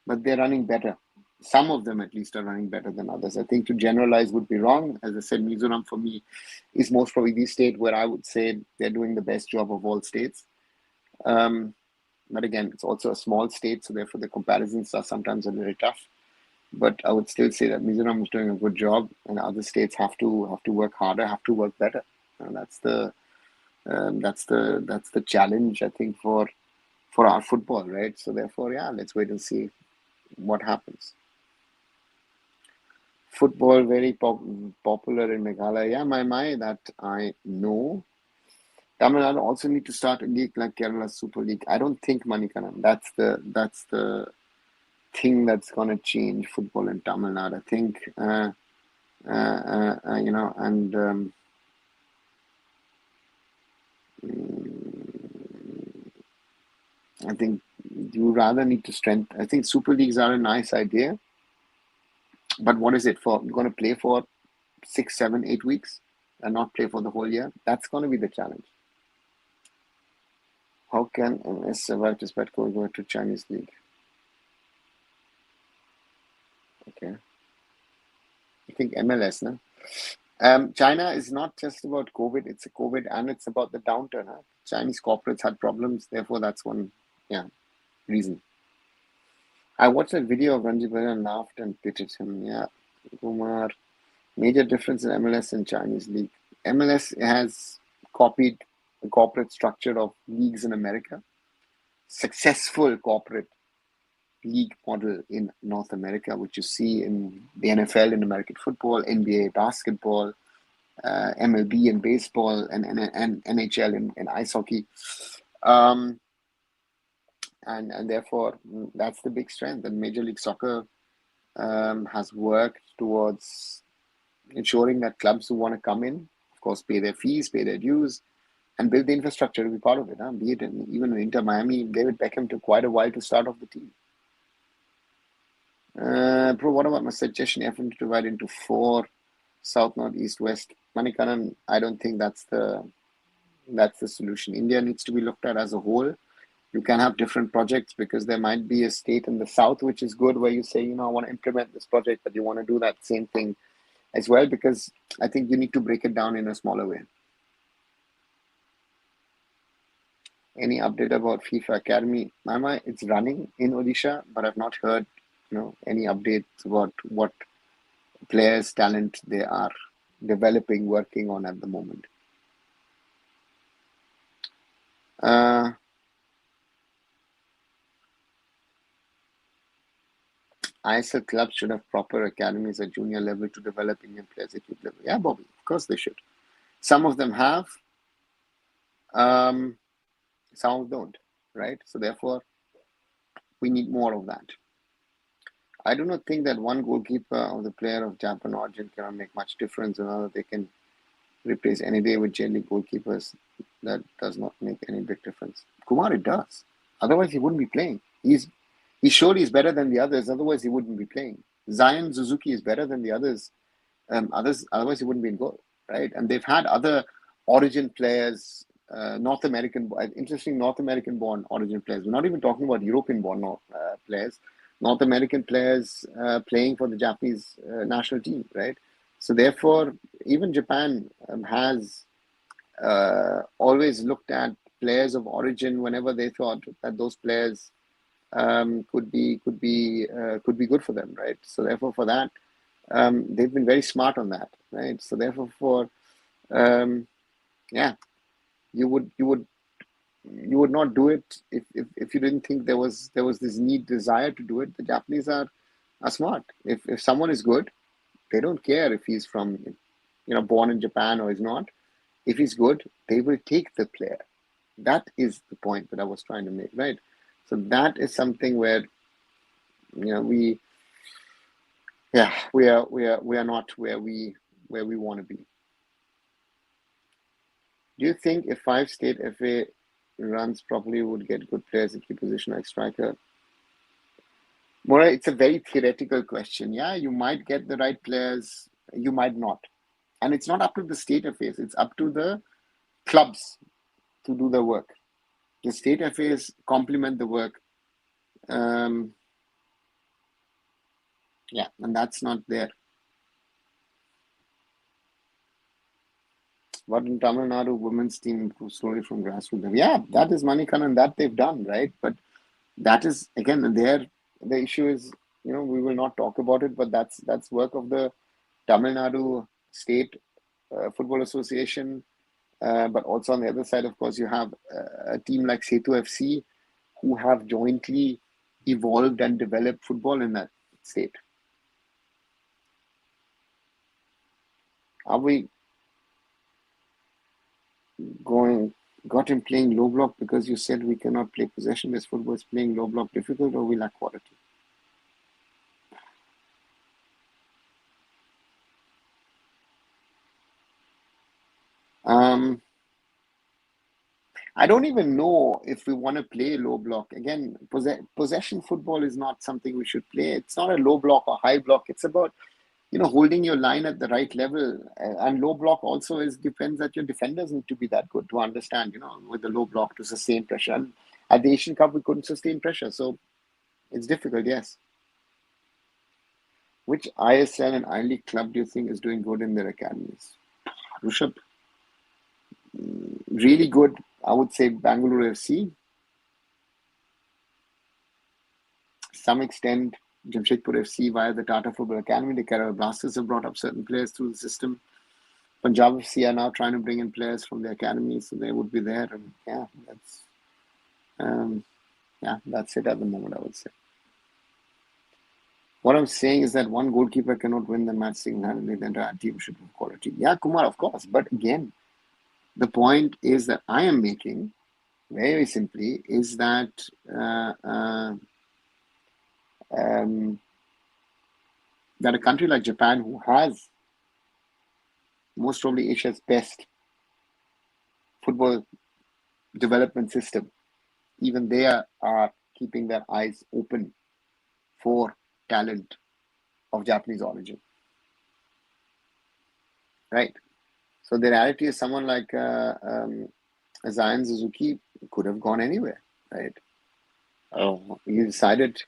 But they're running better. Some of them, at least, are running better than others. I think to generalize would be wrong. As I said, Mizoram for me is most probably the state where I would say they're doing the best job of all states. But again, it's also a small state, so therefore the comparisons are sometimes a little tough. But I would still say that Mizoram is doing a good job, and other states have to work harder, have to work better. And that's the challenge, I think, for our football, right? So therefore, yeah, let's wait and see what happens. Football very popular in Meghalaya. Yeah, my that I know. Tamil Nadu also need to start a league like Kerala Super League. I don't think Manikaran. That's the thing that's gonna change football in Tamil Nadu. I think and I think you rather need to strengthen. I think Super Leagues are a nice idea, but what is it for? You're going to play for 6, 7, 8 weeks and not play for the whole year? That's going to be the challenge. How can MS survive despite going to Chinese league? Okay. I think MLS, no? China is not just about COVID, it's a COVID and it's about the downturn. Huh? Chinese corporates had problems, therefore that's one reason. I watched that video of Ranjit Bhatt and laughed and pitied him. Yeah, Kumar. Major difference in MLS and Chinese league. MLS has copied the corporate structure of leagues in America. Successful corporate league model in North America, which you see in the NFL in American football, NBA basketball, MLB in baseball, and NHL in ice hockey. And therefore, that's the big strength. And Major League Soccer has worked towards ensuring that clubs who want to come in, of course, pay their fees, pay their dues, and build the infrastructure to be part of it. Be it even in Inter Miami, David Beckham took quite a while to start off the team. Bro, what about my suggestion? You have to divide into 4, South, North, East, West. Manikaran, I don't think that's the solution. India needs to be looked at as a whole. You can have different projects because there might be a state in the south which is good where you say, I want to implement this project, but you want to do that same thing as well, because I think you need to break it down in a smaller way. Any update about FIFA Academy? Mama, it's running in Odisha, but I've not heard, any updates about what players' talent they are developing, working on at the moment. ISL clubs should have proper academies at junior level to develop Indian players at youth level. Yeah, Bobby, of course they should. Some of them have, some don't, right? So therefore, we need more of that. I do not think that one goalkeeper or the player of Japan origin cannot make much difference. They can replace any day with J League goalkeepers. That does not make any big difference. Kumar, it does. Otherwise, he wouldn't be playing. He showed he's better than the others. Otherwise, he wouldn't be playing. Zion Suzuki is better than the others. Otherwise, he wouldn't be in goal, right? And they've had other origin players, North American born origin players. We're not even talking about European born players. North American players playing for the Japanese national team, right? So therefore, even Japan has always looked at players of origin whenever they thought that those players could be good for them, right? So therefore, for that, they've been very smart on that, right? So therefore, yeah, you would not do it if you didn't think there was this desire to do it. The Japanese are smart. If someone is good, they don't care if he's from born in Japan or is not. If he's good, they will take the player. That is the point that I was trying to make, right? So that is something where we are not where we want to be. Do you think if 5-state FA runs properly would get good players at key position like striker? Mora, it's a very theoretical question. Yeah, you might get the right players, you might not. And it's not up to the state FAs, it's up to the clubs to do the work. The state FAs complement the work. Yeah, and that's not there. What in Tamil Nadu women's team improves slowly from grassroots? Yeah, that is Manikandan, and that they've done, right? But that is, again, the issue is, we will not talk about it, but that's work of the Tamil Nadu State Football Association. But also on the other side, of course, you have a team like Setu FC who have jointly evolved and developed football in that state. Are we got him playing low block because you said we cannot play possession as football is playing low block difficult, or we lack quality? I don't even know if we want to play low block. Again, possession football is not something we should play. It's not a low block or high block. It's about holding your line at the right level. And low block also depends that your defenders need to be that good to understand, with the low block to sustain pressure. And at the Asian Cup, we couldn't sustain pressure. So it's difficult, yes. Which ISL and I-League club do you think is doing good in their academies? Rishabh, really good. I would say Bengaluru FC. Some extent, Jamshedpur FC via the Tata Football Academy. The Kerala Blasters have brought up certain players through the system. Punjab FC are now trying to bring in players from the academy, so they would be there. And that's it at the moment, I would say. What I'm saying is that one goalkeeper cannot win the match single-handedly. The entire team should have quality. Yeah, Kumar, of course. But again, the point is that I am making, very simply, is that that a country like Japan, who has most probably Asia's best football development system, even they are keeping their eyes open for talent of Japanese origin. Right? So the reality is someone like Zion Suzuki could have gone anywhere, right? He decided,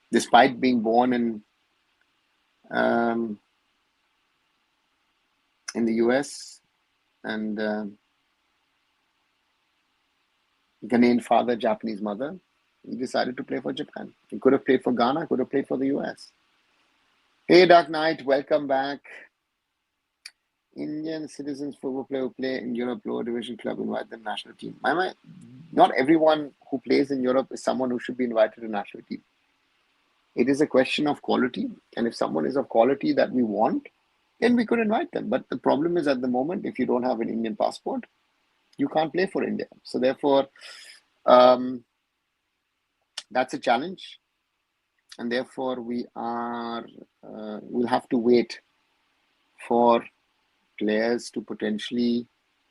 despite being born in the US and Ghanaian father, Japanese mother, he decided to play for Japan. He could have played for Ghana, could have played for the US. Hey, Dark Knight, welcome back. Indian citizens football player who play in Europe lower division club invite the national team. Not everyone who plays in Europe is someone who should be invited to national team. It is a question of quality, and if someone is of quality that we want, then we could invite them. But the problem is, at the moment, if you don't have an Indian passport, you can't play for India. So therefore, that's a challenge, and therefore we'll have to wait for players to potentially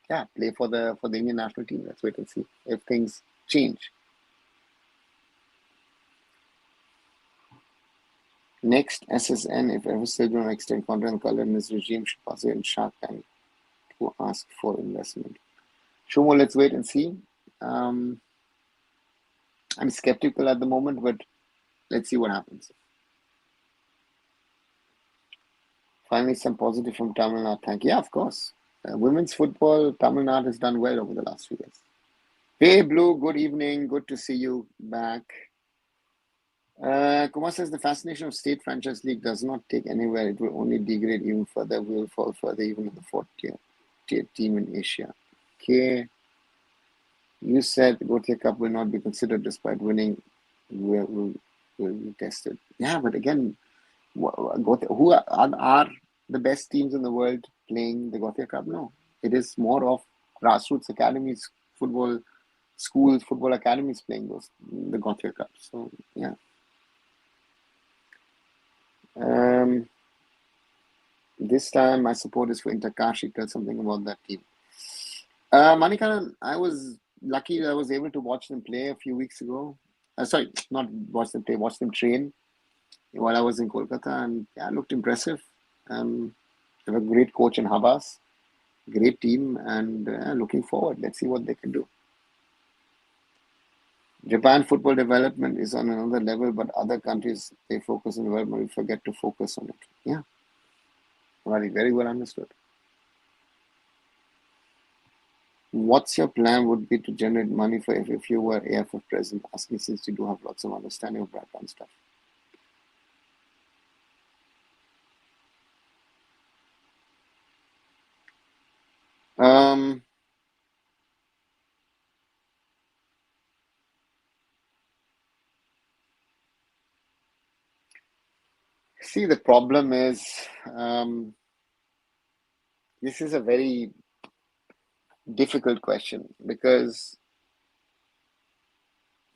play for the Indian national team. Let's wait and see if things change. Next, SSN, if ever still going to extend contract color in this regime, should pass it in Shark Tank to ask for investment. Shumo, let's wait and see. I'm skeptical at the moment, but let's see what happens. Finally, some positive from Tamil Nadu. Thank you. Yeah, of course. Women's football, Tamil Nadu has done well over the last few years. Hey, Blue, good evening. Good to see you back. Kumar says the fascination of state franchise league does not take anywhere. It will only degrade even further. We will fall further even in the fourth tier team in Asia. Okay. You said the Gothia Cup will not be considered despite winning. Will be tested. Yeah, but again, who are the best teams in the world playing the Gothia Cup? No, it is more of grassroots academies, football schools, football academies playing the Gothia Cup. So yeah. This time my support is for Interkashi. Tell something about that team. Manikaran, I was lucky I was able to watch them play a few weeks ago. Sorry, not watch them play, watch them train while I was in Kolkata, and yeah, it looked impressive. They have a great coach in Habas, great team, and looking forward. Let's see what they can do. Japan football development is on another level, but other countries, they focus on development, we forget to focus on it. Yeah, very, very well understood. What's your plan would be to generate money for if you were AIFF president? Asking since you do have lots of understanding of background stuff. See, the problem is this is a very difficult question because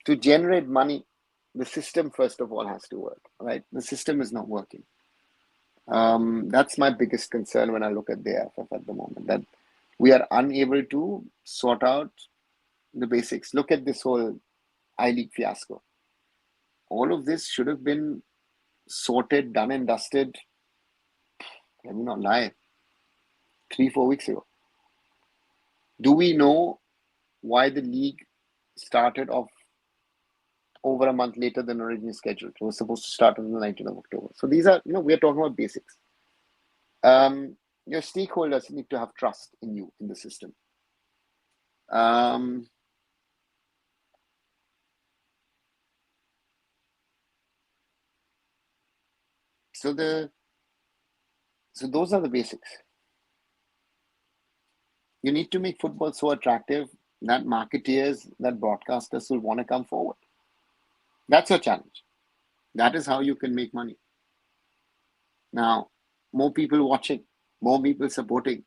to generate money, the system first of all has to work, right? The system is not working. That's my biggest concern when I look at the AIFF at the moment, that we are unable to sort out the basics. Look at this whole I-League fiasco. All of this should have been sorted, done and dusted, let me not lie, 3-4 weeks ago. Do we know why the league started off over a month later than originally scheduled? It was supposed to start on the 19th of October. So these are, we're talking about basics. Your stakeholders need to have trust in you, in the system. So those are the basics. You need to make football so attractive that marketeers, that broadcasters will want to come forward. That's your challenge. That is how you can make money. Now, more people watching, more people supporting,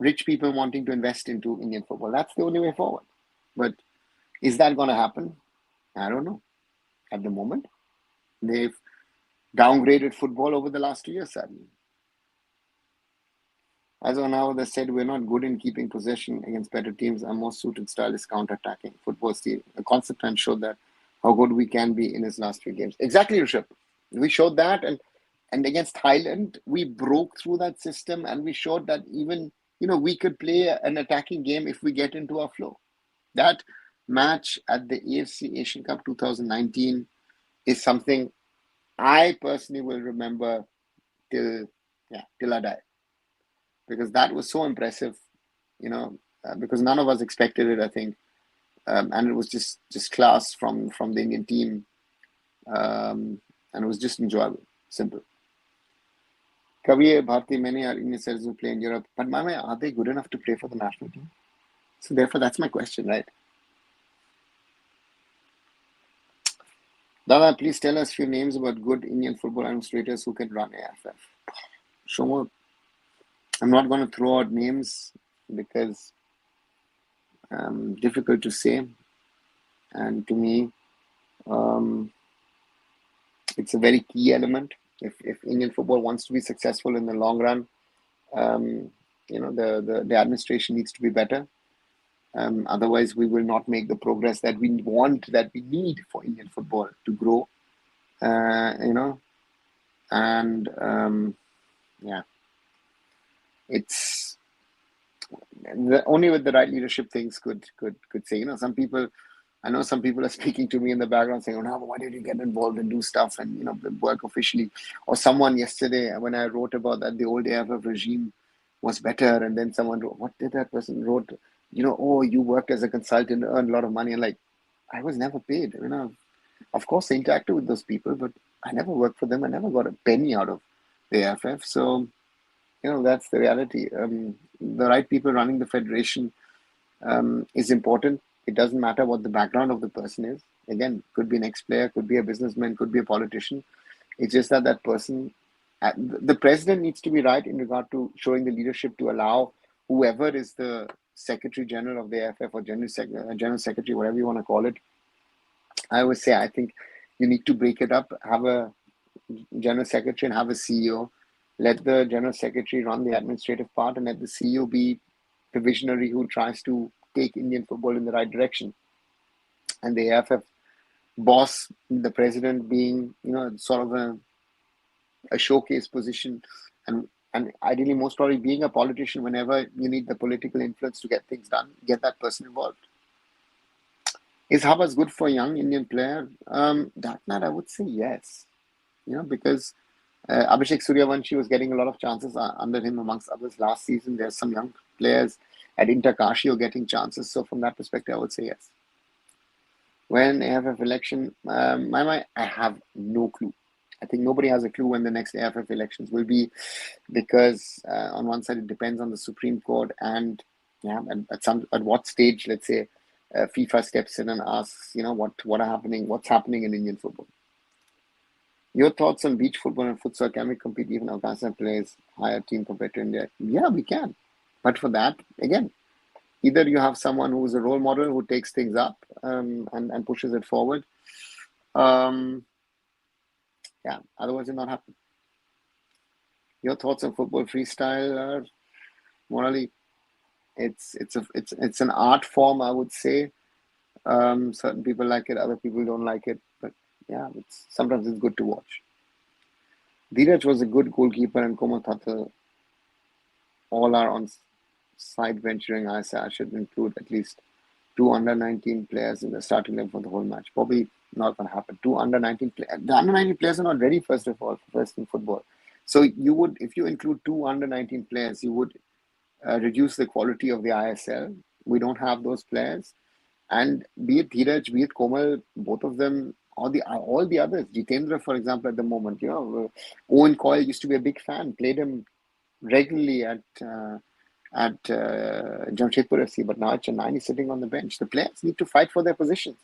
rich people wanting to invest into Indian football. That's the only way forward. But is that going to happen? I don't know. At the moment, they've downgraded football over the last 2 years, sadly. As of now, they said we're not good in keeping possession against better teams. Our most suited style is counter-attacking. Football style. The concept time showed that how good we can be in his last few games. Exactly, Rishabh. We showed that, and against Thailand, we broke through that system, and we showed that even we could play an attacking game if we get into our flow. That match at the AFC Asian Cup 2019 is something I personally will remember till I die, because that was so impressive, because none of us expected it, I think, and it was just class from the Indian team, and it was just enjoyable, simple. Kaviya Bharti, many are Indian citizens who play in Europe, but Mama, are they good enough to play for the national team? So therefore, that's my question, right? Dada, please tell us a few names about good Indian football administrators who can run AIFF. Shomo, I'm not going to throw out names because difficult to say, and to me, it's a very key element. If Indian football wants to be successful in the long run, the administration needs to be better. Otherwise, we will not make the progress that we want, that we need for Indian football to grow. It's only with the right leadership things could say. Some people, I know some people are speaking to me in the background saying, "Oh, no, why did you get involved and do stuff and work officially?" Or someone yesterday when I wrote about that the old AIFF regime was better, and then someone wrote, what did that person wrote? Oh, you worked as a consultant, earned a lot of money, and like, I was never paid. Of course, I interacted with those people, but I never worked for them. I never got a penny out of the AIFF. So, that's the reality. The right people running the federation is important. It doesn't matter what the background of the person is. Again, could be an ex-player, could be a businessman, could be a politician. It's just that person, the president needs to be right in regard to showing the leadership to allow whoever is the Secretary General of the AIFF or General Secretary, whatever you want to call it. I always say, I think you need to break it up, have a General Secretary and have a CEO. Let the General Secretary run the administrative part and let the CEO be the visionary who tries to take Indian football in the right direction. And the AIFF boss, the president, being, sort of a showcase position, and ideally most probably being a politician whenever you need the political influence to get things done, get that person involved. Is Habas good for a young Indian player? That night I would say yes, because Abhishek Suryavanshi was getting a lot of chances under him amongst others last season. There's some young players at Inter Kashi are getting chances. So from that perspective, I would say yes. When AIFF election, I have no clue. I think nobody has a clue when the next AIFF elections will be, because on one side it depends on the Supreme Court, and at what stage, let's say, FIFA steps in and asks, what's happening in Indian football. Your thoughts on beach football and futsal? Can we compete even Afghanistan plays higher team compared to India? Yeah, we can. But for that, again, either you have someone who's a role model who takes things up and pushes it forward. Otherwise it not happen. Your thoughts on football freestyle, Morally? It's an art form, I would say. Certain people like it, other people don't like it, but yeah, sometimes it's good to watch. Dheeraj was a good goalkeeper, and Komal Thatal all are on side venturing. I say I should include at least 2 under-19 players in the starting line for the whole match. Probably not going to happen. 2 under-19 players. The under-19 players are not ready, first of all, for first in football. So you would, if you include 2 under-19 players, you would reduce the quality of the ISL. We don't have those players. And be it Dheeraj, be it Komal, both of them, all the others, Jitendra, for example, at the moment, Owen Coyle used to be a big fan, played him regularly at Jamshedpur FC, but now at Chennai, he's sitting on the bench. The players need to fight for their positions.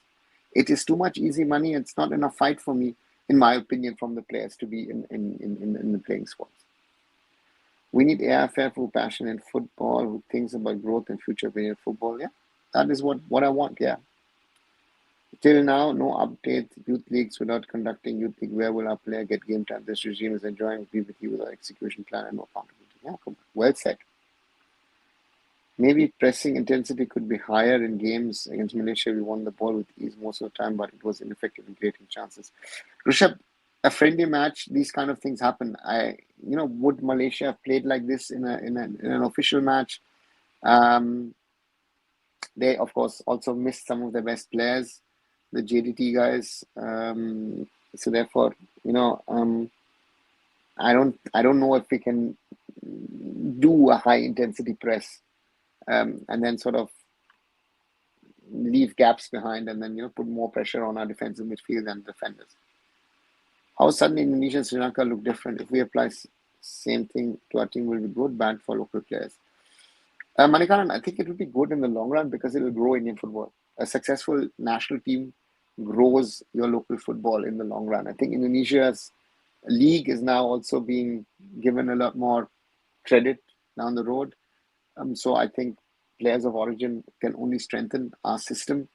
It is too much easy money. It's not enough fight for me, in my opinion, from the players to be in the playing squads. We need AIFF who passionate in football, who thinks about growth and future of Indian football. Yeah, that is what I want. Yeah. Till now, no updates. Youth leagues without conducting youth league. Where will our player get game time? This regime is enjoying PVT with our execution plan and no accountability. Yeah, come on. Well said. Maybe pressing intensity could be higher in games. Against Malaysia, we won the ball with ease most of the time, but it was ineffective in creating chances. Rishabh, a friendly match, these kind of things happen. Would Malaysia have played like this in an official match? They, of course, also missed some of their best players, the JDT guys. So therefore, I don't know if we can do a high intensity press and then sort of leave gaps behind and then put more pressure on our defensive midfield and defenders. How suddenly Indonesia and Sri Lanka look different? If we apply same thing to our team, will be good, bad for local players. Manikaran, I think it will be good in the long run because it will grow Indian football. A successful national team grows your local football in the long run. I think Indonesia's league is now also being given a lot more credit down the road. So I think players of origin can only strengthen our system,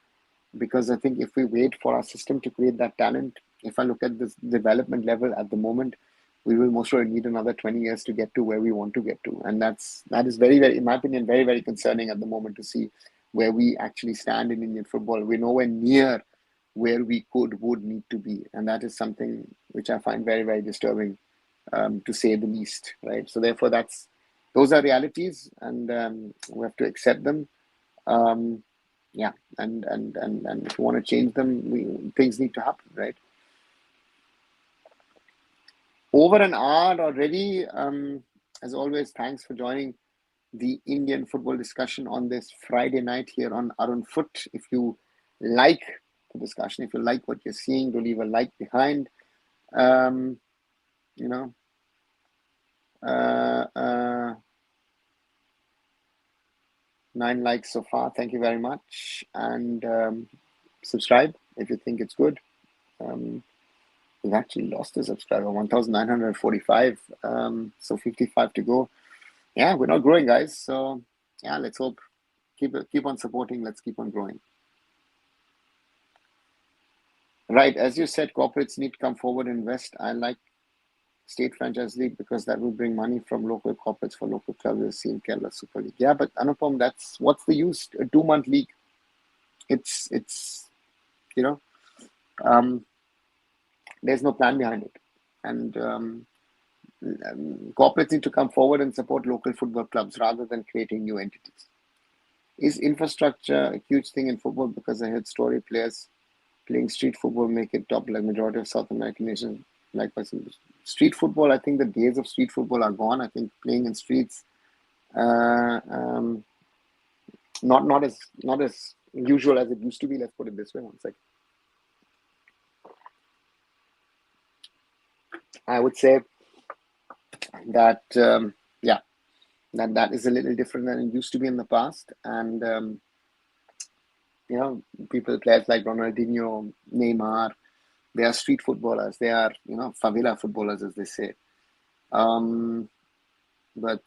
because I think if we wait for our system to create that talent, if I look at this development level at the moment, we will most probably need another 20 years to get to where we want to get to. And that is very, very, in my opinion, very, very concerning at the moment to see where we actually stand in Indian football. We're nowhere near where we would need to be. And that is something which I find very, very disturbing, to say the least, right? So therefore, those are realities, and we have to accept them. And if you want to change them, things need to happen, right? Over an hour already. As always, thanks for joining the Indian football discussion on this Friday night here on Arun Foot. If you like the discussion, if you like what you're seeing, do leave a like behind. You know, 9 likes so far. Thank you very much. And subscribe if you think it's good. We've actually lost a subscriber, 1,945. So 55 to go. Yeah, we're not growing, guys. So yeah, let's hope. Keep on supporting. Let's keep on growing. Right, as you said, corporates need to come forward and invest. I like state franchise league because that will bring money from local corporates for local clubs. We've seen Kerala Super League. Yeah, but Anupam, what's the use? A 2-month league. It's there's no plan behind it, and corporates need to come forward and support local football clubs rather than creating new entities. Is infrastructure a huge thing in football? Because I heard story players playing street football make it top like majority of South American nations. Likewise, street football, I think the days of street football are gone. I think playing in streets, not as usual as it used to be. Let's put it this way. One second. I would say that that is a little different than it used to be in the past, and players like Ronaldinho, Neymar, they are street footballers. They are favela footballers, as they say. But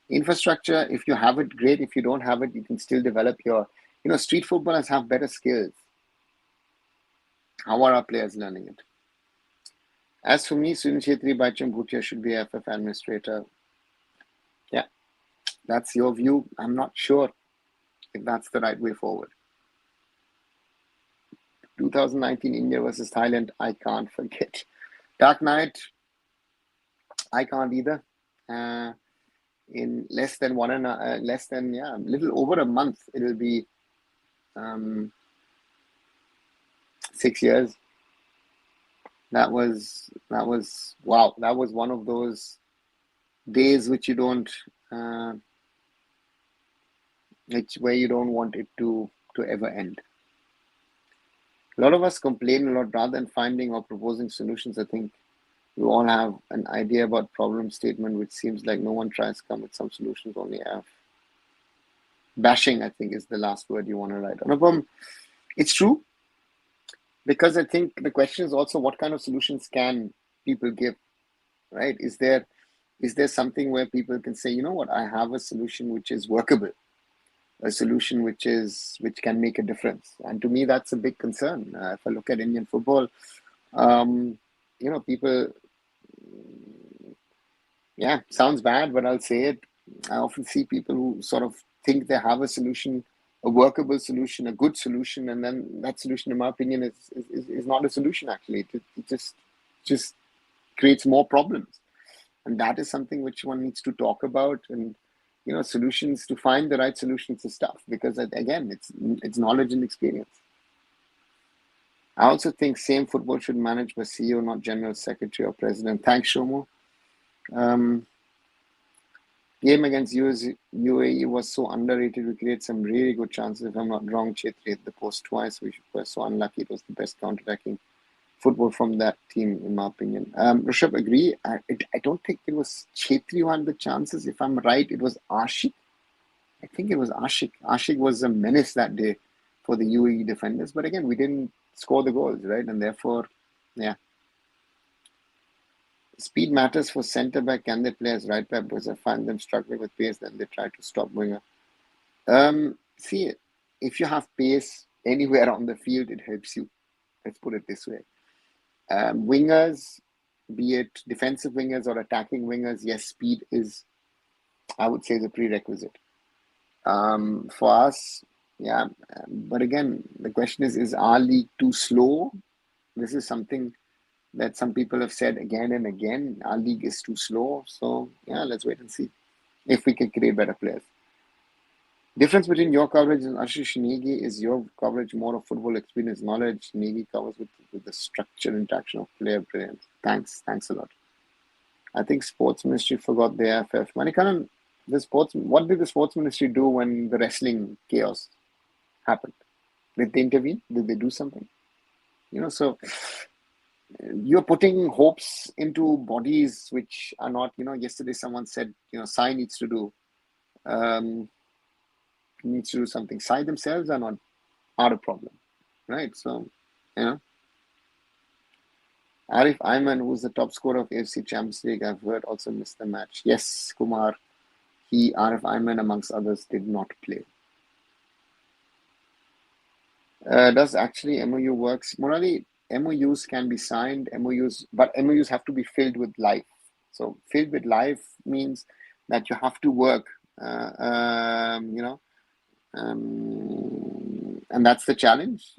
infrastructure, if you have it, great. If you don't have it, you can still develop your. Street footballers have better skills. How are our players learning it? As for me, Sunil Chhetri Baichung Bhutia should be AIFF administrator. Yeah, that's your view. I'm not sure if that's the right way forward. 2019 India versus Thailand, I can't forget. Dark Knight, I can't either. In less than a little over a month, it'll be 6 years. That was wow. That was one of those days which you don't, where you don't want it to ever end. A lot of us complain a lot rather than finding or proposing solutions. I think we all have an idea about problem statement, which seems like no one tries to come with some solutions, only have. Bashing, I think, is the last word you want to write. Anupam, it's true. Because I think the question is also what kind of solutions can people give, right? Is there something where people can say, you know what, I have a solution which is workable, a solution which can make a difference. And to me, that's a big concern. If I look at Indian football, people, sounds bad, but I'll say it. I often see people who sort of think they have a solution, a workable solution, a good solution, and then that solution, in my opinion, is not a solution. Actually, it just creates more problems, and that is something which one needs to talk about. And solutions, to find the right solutions is tough because again, it's knowledge and experience. I also think same football should manage by CEO, not general secretary or president. Thanks, Shomo. Game against UAE was so underrated. We created some really good chances. If I'm not wrong, Chetri hit the post twice. We were so unlucky. It was the best counter-attacking football from that team, in my opinion. Rishabh, agree. I don't think it was Chetri who had the chances. If I'm right, it was Ashik. I think it was Ashik. Ashik was a menace that day for the UAE defenders. But again, we didn't score the goals, right? And therefore, yeah. Speed matters for centre back. Can they play as right back? Because I find them struggling with pace, then they try to stop winger. See, if you have pace anywhere on the field, it helps you. Let's put it this way. Wingers, be it defensive wingers or attacking wingers, yes, speed is, I would say, the prerequisite. For us, yeah. But again, the question is our league too slow? This is something that some people have said again and again. Our league is too slow. So, yeah, let's wait and see if we can create better players. Difference between your coverage and Ashish Negi is your coverage more of football experience, knowledge. Negi covers with the structure, interaction of player brilliance. Thanks a lot. I think Sports Ministry forgot the AIFF. Manikaran, what did the Sports Ministry do when the wrestling chaos happened? Did they intervene? Did they do something? So you're putting hopes into bodies which are not, yesterday someone said, Sai needs to do something. Sai themselves are a problem, right? So, Arif Ayman, who's the top scorer of AFC Champions League, I've heard also missed the match. Yes, Kumar, Arif Ayman, amongst others, did not play. Does actually MOU works? Morally, MOUs can be signed, but MOUs have to be filled with life. So filled with life means that you have to work, and that's the challenge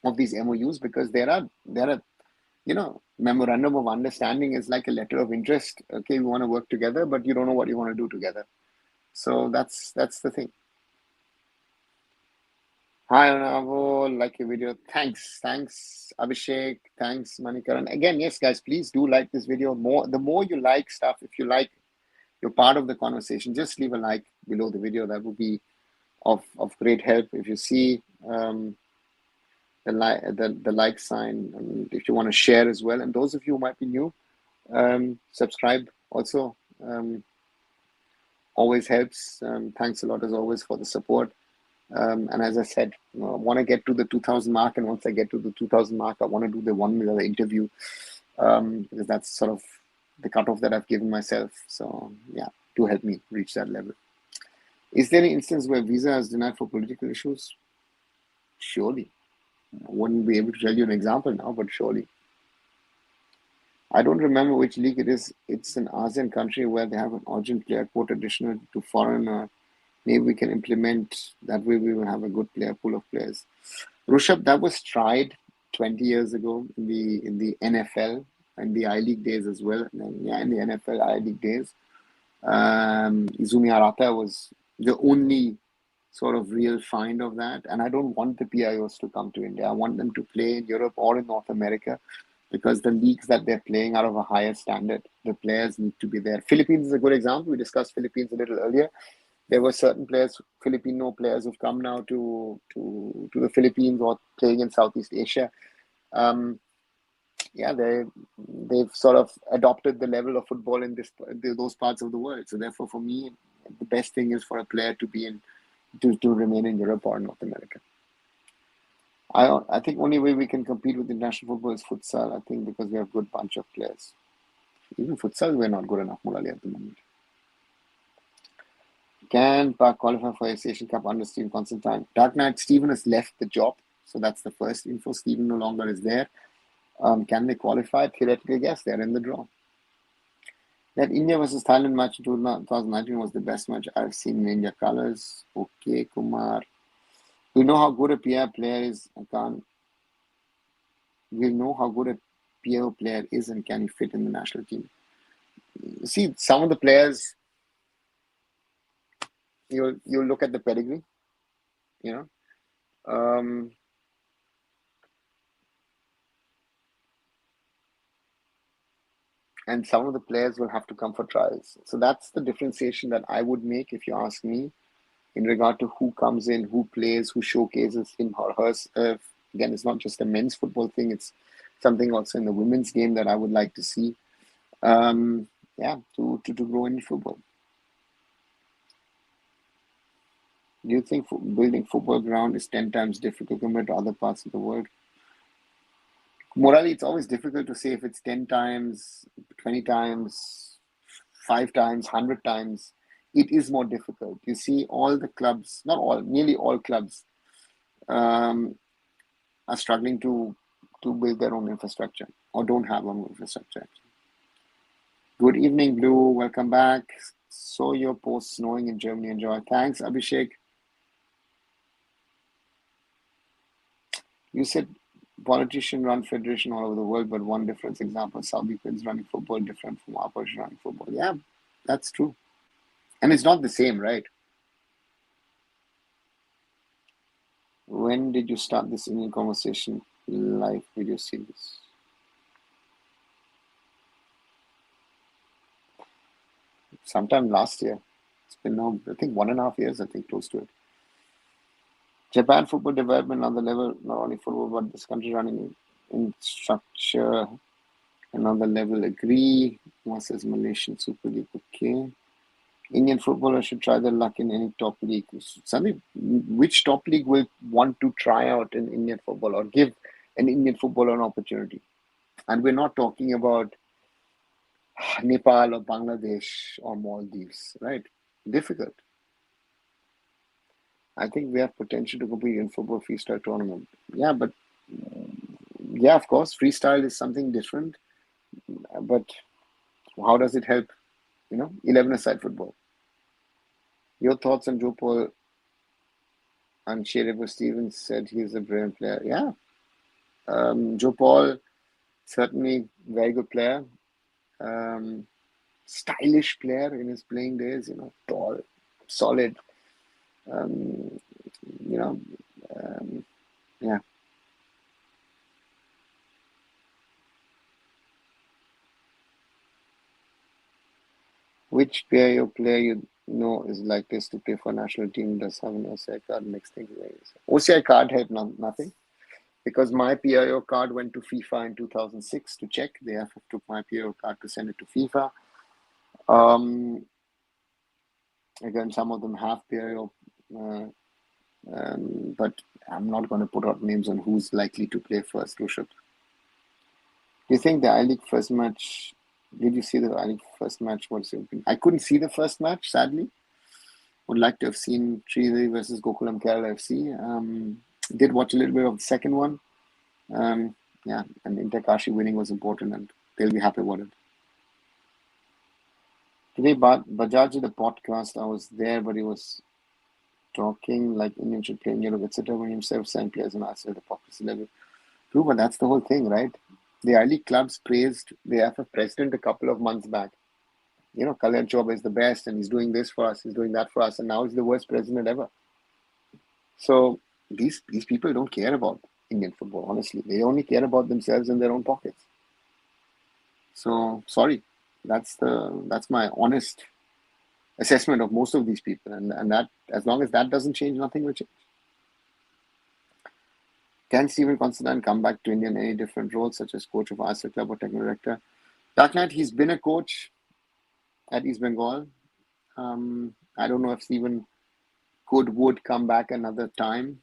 of these MOUs, because there are memorandum of understanding is like a letter of interest. Okay, we want to work together, but you don't know what you want to do together. So that's the thing. Hi, Anavo, like your video. Thanks, Abhishek. Thanks, Manikaran. Again, yes, guys, please do like this video. The more you like stuff, if you like, you're part of the conversation, just leave a like below the video. That would be of great help. If you see the like sign, and if you want to share as well. And those of you who might be new, subscribe also. Always helps. Thanks a lot as always for the support. And as I said, I want to get to the 2,000 mark. And once I get to the 2,000 mark, I want to do the 1 million interview, because that's sort of the cutoff that I've given myself. So yeah, to help me reach that level. Is there an instance where visa is denied for political issues? Surely. I wouldn't be able to tell you an example now, but surely. I don't remember which league it is. It's an ASEAN country where they have an urgent player quote additional to foreign. Maybe we can implement that way. We will have a good player pool of players. Rushabh, that was tried 20 years ago in the NFL and the I League days as well. And in the NFL I League days, Izumi Arata was the only sort of real find of that. And I don't want the PIOs to come to India. I want them to play in Europe or in North America, because the leagues that they're playing are of a higher standard. The players need to be there. Philippines is a good example. We discussed Philippines a little earlier. There were certain players, Filipino players, who've come now to the Philippines or playing in Southeast Asia. They've sort of adopted the level of football in those parts of the world. So therefore, for me, the best thing is for a player to remain in Europe or North America. I think only way we can compete with international football is futsal. I think because we have a good bunch of players. Even futsal, we're not good enough, Mulali, at the moment. Can Park qualify for a Asian Cup under Stephen Constantine? Dark Knight, Stephen has left the job. So that's the first info. Stephen no longer is there. Can they qualify? Theoretically, yes, they're in the draw. That India versus Thailand match in 2019 was the best match I've seen in India colors. Okay, Kumar. We know how good a PR player is. We know how good a PO player is, and can he fit in the national team? See, some of the players, you'll look at the pedigree, and some of the players will have to come for trials. So that's the differentiation that I would make, if you ask me, in regard to who comes in, who plays, who showcases him or her. Again, it's not just a men's football thing. It's something also in the women's game that I would like to see. To grow in football. Do you think building football ground is 10 times difficult compared to other parts of the world? Morally, it's always difficult to say if it's 10 times, 20 times, 5 times, 100 times. It is more difficult. You see, all the clubs, not all, nearly all clubs are struggling to build their own infrastructure or don't have own infrastructure. Good evening, Blue. Welcome back. Saw your post snowing in Germany. Enjoy. Thanks, Abhishek. You said politicians run federation all over the world, but one difference example, Saudi kids running football different from our person running football. Yeah, that's true. And it's not the same, right? When did you start this Indian conversation live video series? sometime last year. It's been now, I think, 1.5 years, I think, close to it. Japan football development on the level, not only football, but this country running in structure, another level, agree. Versus Malaysian Super League, okay. Indian footballers should try their luck in any top league. Sandeep, which top league will want to try out in Indian football or give an Indian footballer an opportunity? And we're not talking about Nepal or Bangladesh or Maldives, right? Difficult. I think we have potential to compete in football freestyle tournament. Yeah, but yeah, of course, freestyle is something different. But how does it help, 11-a-side football? Your thoughts on Joe Paul? And Sheriff Stevens said he's a brilliant player. Yeah, Joe Paul, certainly very good player. Stylish player in his playing days, tall, solid. You know, yeah. Which PIO player you know is likeliest to play for national team does have an OCI card, makes things very easy. OCI card helped nothing because my PIO card went to FIFA in 2006 to check. The AIFF took my PIO card to send it to FIFA. Again, some of them have PIO, but I'm not going to put out names on who's likely to play first, Rushabh. Do you think the I-League first match, did you see the I-League first match? What's your opinion? I couldn't see the first match, sadly. Would like to have seen Sridevi versus Gokulam Kerala FC. Did watch a little bit of the second one. Yeah, and Inter-Kashi winning was important and they'll be happy about it. Today, Bajaj did a podcast. I was there, but he was talking like Indian should play in Europe, etc. When himself signed players in ISL, the population level. True, but that's the whole thing, right? The I-League clubs praised the AIFF president a couple of months back. Kalyan Chauba is the best and he's doing this for us, he's doing that for us, and now he's the worst president ever. So these people don't care about Indian football, honestly. They only care about themselves and their own pockets. So sorry, that's my honest assessment of most of these people, and that as long as that doesn't change, nothing will change. Can Stephen Constantine come back to India in any different roles, such as coach of ISL club or technical director? Dark Knight, he's been a coach at East Bengal. I don't know if Stephen would come back another time.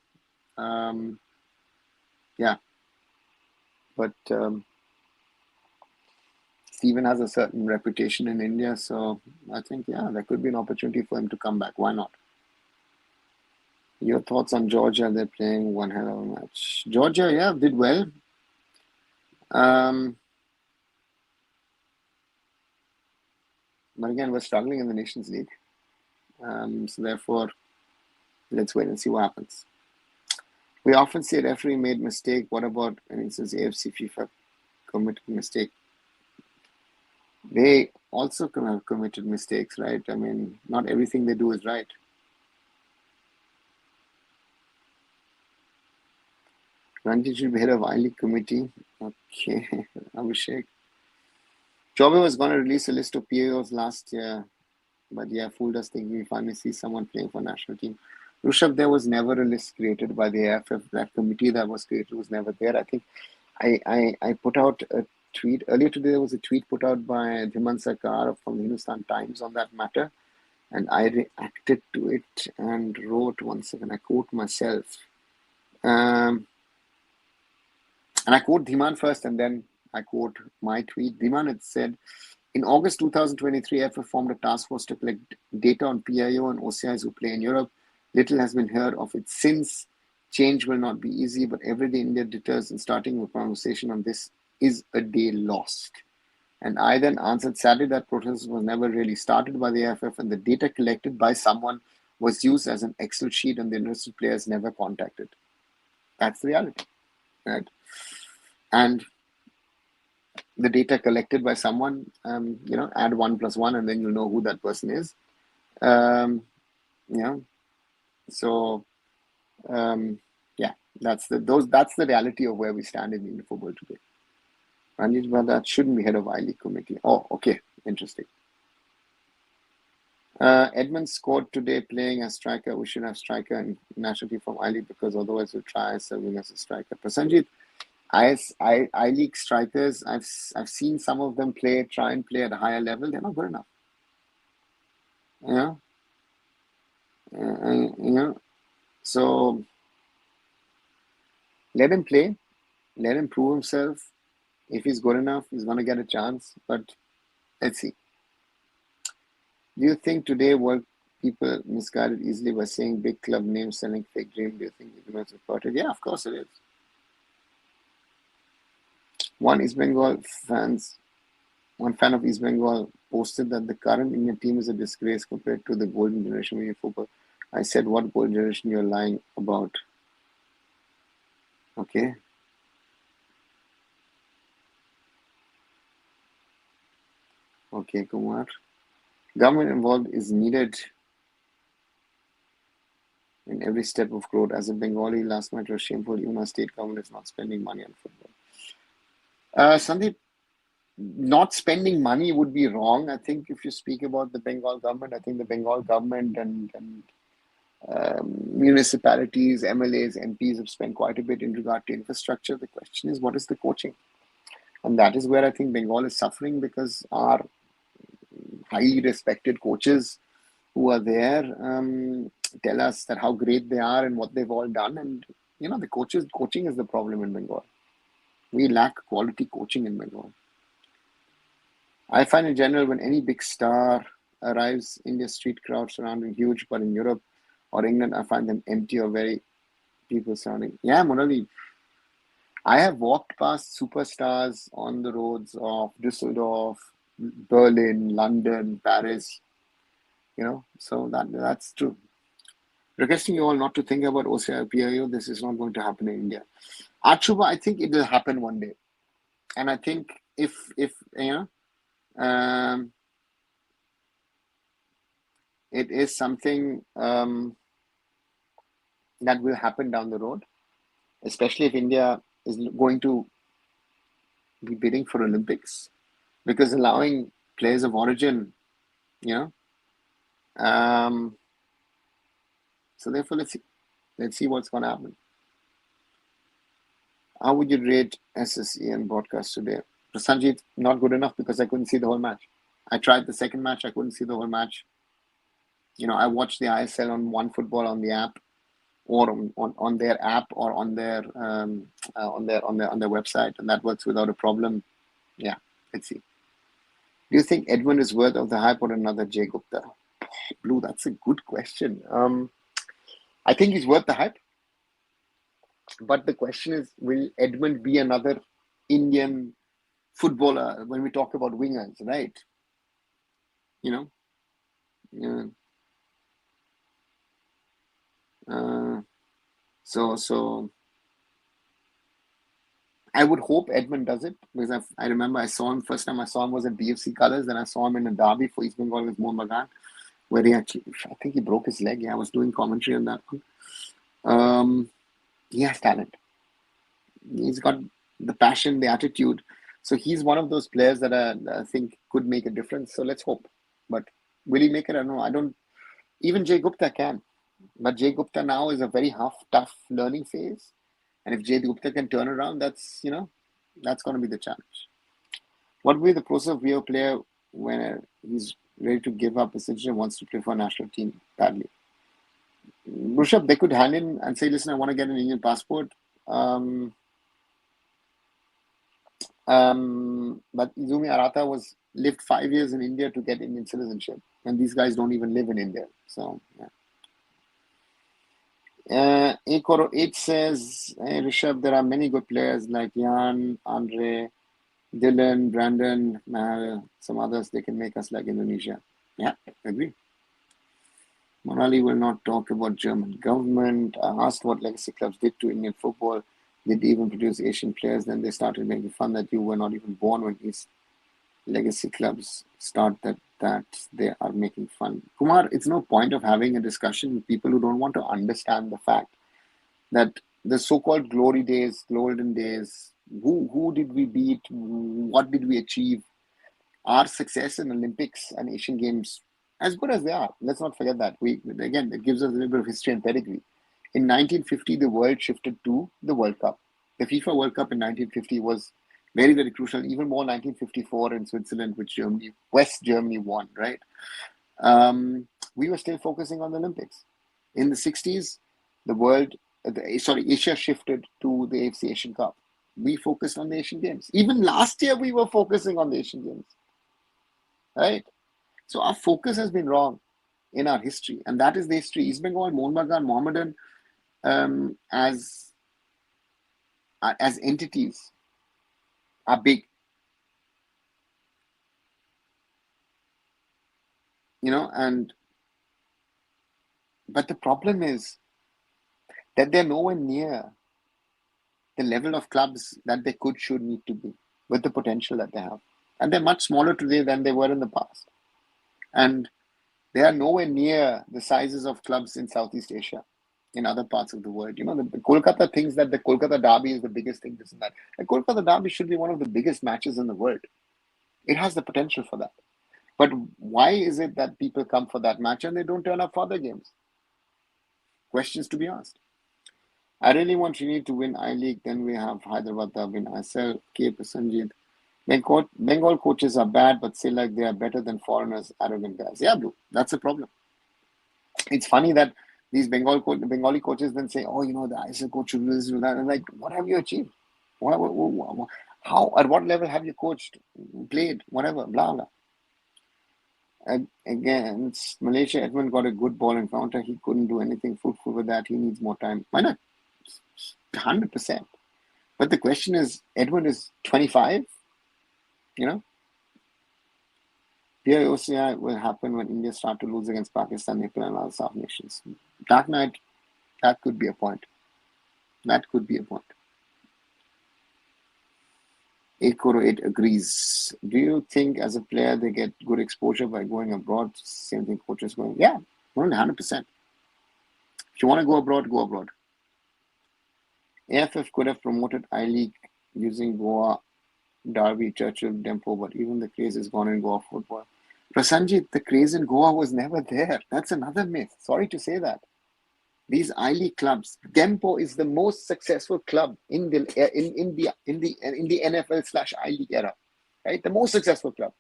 Yeah, but Stephen has a certain reputation in India, so I think, yeah, there could be an opportunity for him to come back. Why not? Your thoughts on Georgia? They're playing one hell of a match. Georgia, yeah, did well. But again, we're struggling in the Nations League. So therefore, let's wait and see what happens. We often say referee made mistake. What about, an instance, AFC FIFA committed mistake? They also have committed mistakes, right? I mean, not everything they do is right. Ranjit should be head of I-League committee. Okay, Abhishek. Chauba was going to release a list of PAOs last year, but yeah, fooled us thinking we finally see someone playing for national team. Rushabh, there was never a list created by the AIFF. That committee that was created was never there. I think I put out a tweet earlier today. There was a tweet put out by Dhiman Sarkar from the Hindustan Times on that matter, and I reacted to it and wrote, one second, I quote myself. And I quote Dhiman first, and then I quote my tweet. Dhiman had said, in August 2023, AIFF formed a task force to collect data on PIO and OCIs who play in Europe. Little has been heard of it since. Change will not be easy, but every day India deters, and starting a conversation on this is a day lost. And I then answered, sadly, that process was never really started by the AIFF, and the data collected by someone was used as an Excel sheet, and the interested players never contacted. That's the reality, right? And the data collected by someone, add 1 + 1, and then you'll know who that person is. So yeah, that's the reality of where we stand in Indian football today. Ranjit, but that shouldn't be head of I-League committee. Oh, okay, interesting. Edmund scored today playing as striker. We should have striker and national team from I-League because otherwise we'll try serving as a striker. Prasanjit, I-League strikers, I've seen some of them try and play at a higher level. They're not good enough. You know? You know? So let him play. Let him prove himself. If he's good enough, he's going to get a chance. But let's see. Do you think today world people misguided easily by saying big club names selling fake dream? Do you think it was reported? Yeah, of course it is. One fan of East Bengal posted that the current Indian team is a disgrace compared to the golden generation of Indian football. I said, what golden generation you're lying about? Okay. Okay, Kumar. Government involved is needed in every step of growth. As a Bengali, last night was shameful. Even our state government is not spending money on football. Sandeep, not spending money would be wrong. I think if you speak about the Bengal government, I think the Bengal government and municipalities, MLAs, MPs have spent quite a bit in regard to infrastructure. The question is, what is the coaching? And that is where I think Bengal is suffering because our highly respected coaches who are there tell us that how great they are and what they've all done. And, the coaching is the problem in Bengal. We lack quality coaching in Bengal. I find in general when any big star arrives, India's street crowd surrounding huge, but in Europe or England, I find them empty or very people surrounding. Yeah, Monali. I have walked past superstars on the roads of Düsseldorf, Berlin, London, Paris. So that's true. Requesting you all not to think about OCI PIO. This is not going to happen in India. Achuba, I think it will happen one day. And I think if it is something that will happen down the road, especially if India is going to be bidding for Olympics, because allowing players of origin, so therefore let's see what's going to happen. How would you rate SSEN broadcast today? Prasanjit, not good enough because I couldn't see the whole match. I tried the second match, I couldn't see the whole match. I watched the ISL on OneFootball on the app, or on their app, or on their website, and that works without a problem. Yeah, let's see. Do you think Edwin is worth of the hype or another Jay Gupta? Blue, that's a good question. I think he's worth the hype. But the question is, will Edmund be another Indian footballer when we talk about wingers, right? Yeah. So I would hope Edmund does it because I remember I saw him first time I saw him was at BFC Colors, then I saw him in a derby for East Bengal with Mohun Bagan, where I think he broke his leg. Yeah, I was doing commentary on that one. He has talent. He's got the passion, the attitude. So he's one of those players that I think could make a difference. So let's hope. But will he make it? I don't know. I don't. Even Jay Gupta can. But Jay Gupta now is a very tough learning phase. And if Jay Gupta can turn around, that's going to be the challenge. What will be the process of a player when he's ready to give up essentially and wants to play for a national team badly? Rushabh, they could hand in and say, listen, I want to get an Indian passport. But Izumi Arata lived 5 years in India to get Indian citizenship. And these guys don't even live in India. So, yeah. It says, hey, Rishabh, there are many good players like Jan, Andre, Dylan, Brandon, Mahal, some others. They can make us like Indonesia. Yeah, agree. Monali will not talk about German government. I asked what legacy clubs did to Indian football. Did they even produce Asian players? Then they started making fun that you were not even born when these legacy clubs start that they are making fun. Kumar, it's no point of having a discussion with people who don't want to understand the fact that the so-called glory days, golden days, who did we beat? What did we achieve? Our success in Olympics and Asian Games as good as they are. Let's not forget that. Again, it gives us a little bit of history and pedigree. In 1950, the world shifted to the World Cup. The FIFA World Cup in 1950 was very, very crucial. Even more 1954 in Switzerland, which West Germany won, right? We were still focusing on the Olympics. In the 60s, Asia shifted to the AFC Asian Cup. We focused on the Asian Games. Even last year, we were focusing on the Asian Games, right? So our focus has been wrong in our history, and that is the history. East Bengal, Mohun Bagan, Mohammedan, as entities are big, but the problem is that they're nowhere near the level of clubs that they should need to be with the potential that they have. And they're much smaller today than they were in the past. And they are nowhere near the sizes of clubs in Southeast Asia, in other parts of the world. The Kolkata thinks that the Kolkata Derby is the biggest thing, this and that. The Kolkata Derby should be one of the biggest matches in the world. It has the potential for that. But why is it that people come for that match and they don't turn up for other games? Questions to be asked. I really want Srini to win I-League. Then we have Hyderabad win ISL. K. Prasanjit. Bengal coaches are bad, but say like they are better than foreigners, arrogant guys. Yeah, Blue, that's a problem. It's funny that these Bengali coaches then say, oh, the ISL coach should do this, do that. And like, what have you achieved? How, at what level have you coached, played, whatever, blah, blah. Against Malaysia, Edmund got a good ball encounter. He couldn't do anything fruitful with that. He needs more time. Why not? 100%. But the question is, Edmund is 25, Dear OCI will happen when India start to lose against Pakistan, Nepal, and other South nations. Dark Knight, that could be a point. That could be a point. 808 agrees. Do you think as a player they get good exposure by going abroad? Same thing coaches going. Yeah, 100%. If you want to go abroad, go abroad. AIFF could have promoted I-League using Goa, Derby, Churchill, Dempo, but even the craze is gone in Goa football. Prasanjit, the craze in Goa was never there. That's another myth. Sorry to say that. These I-League clubs, Dempo is the most successful club in the NFL/I-League era, right? The most successful club.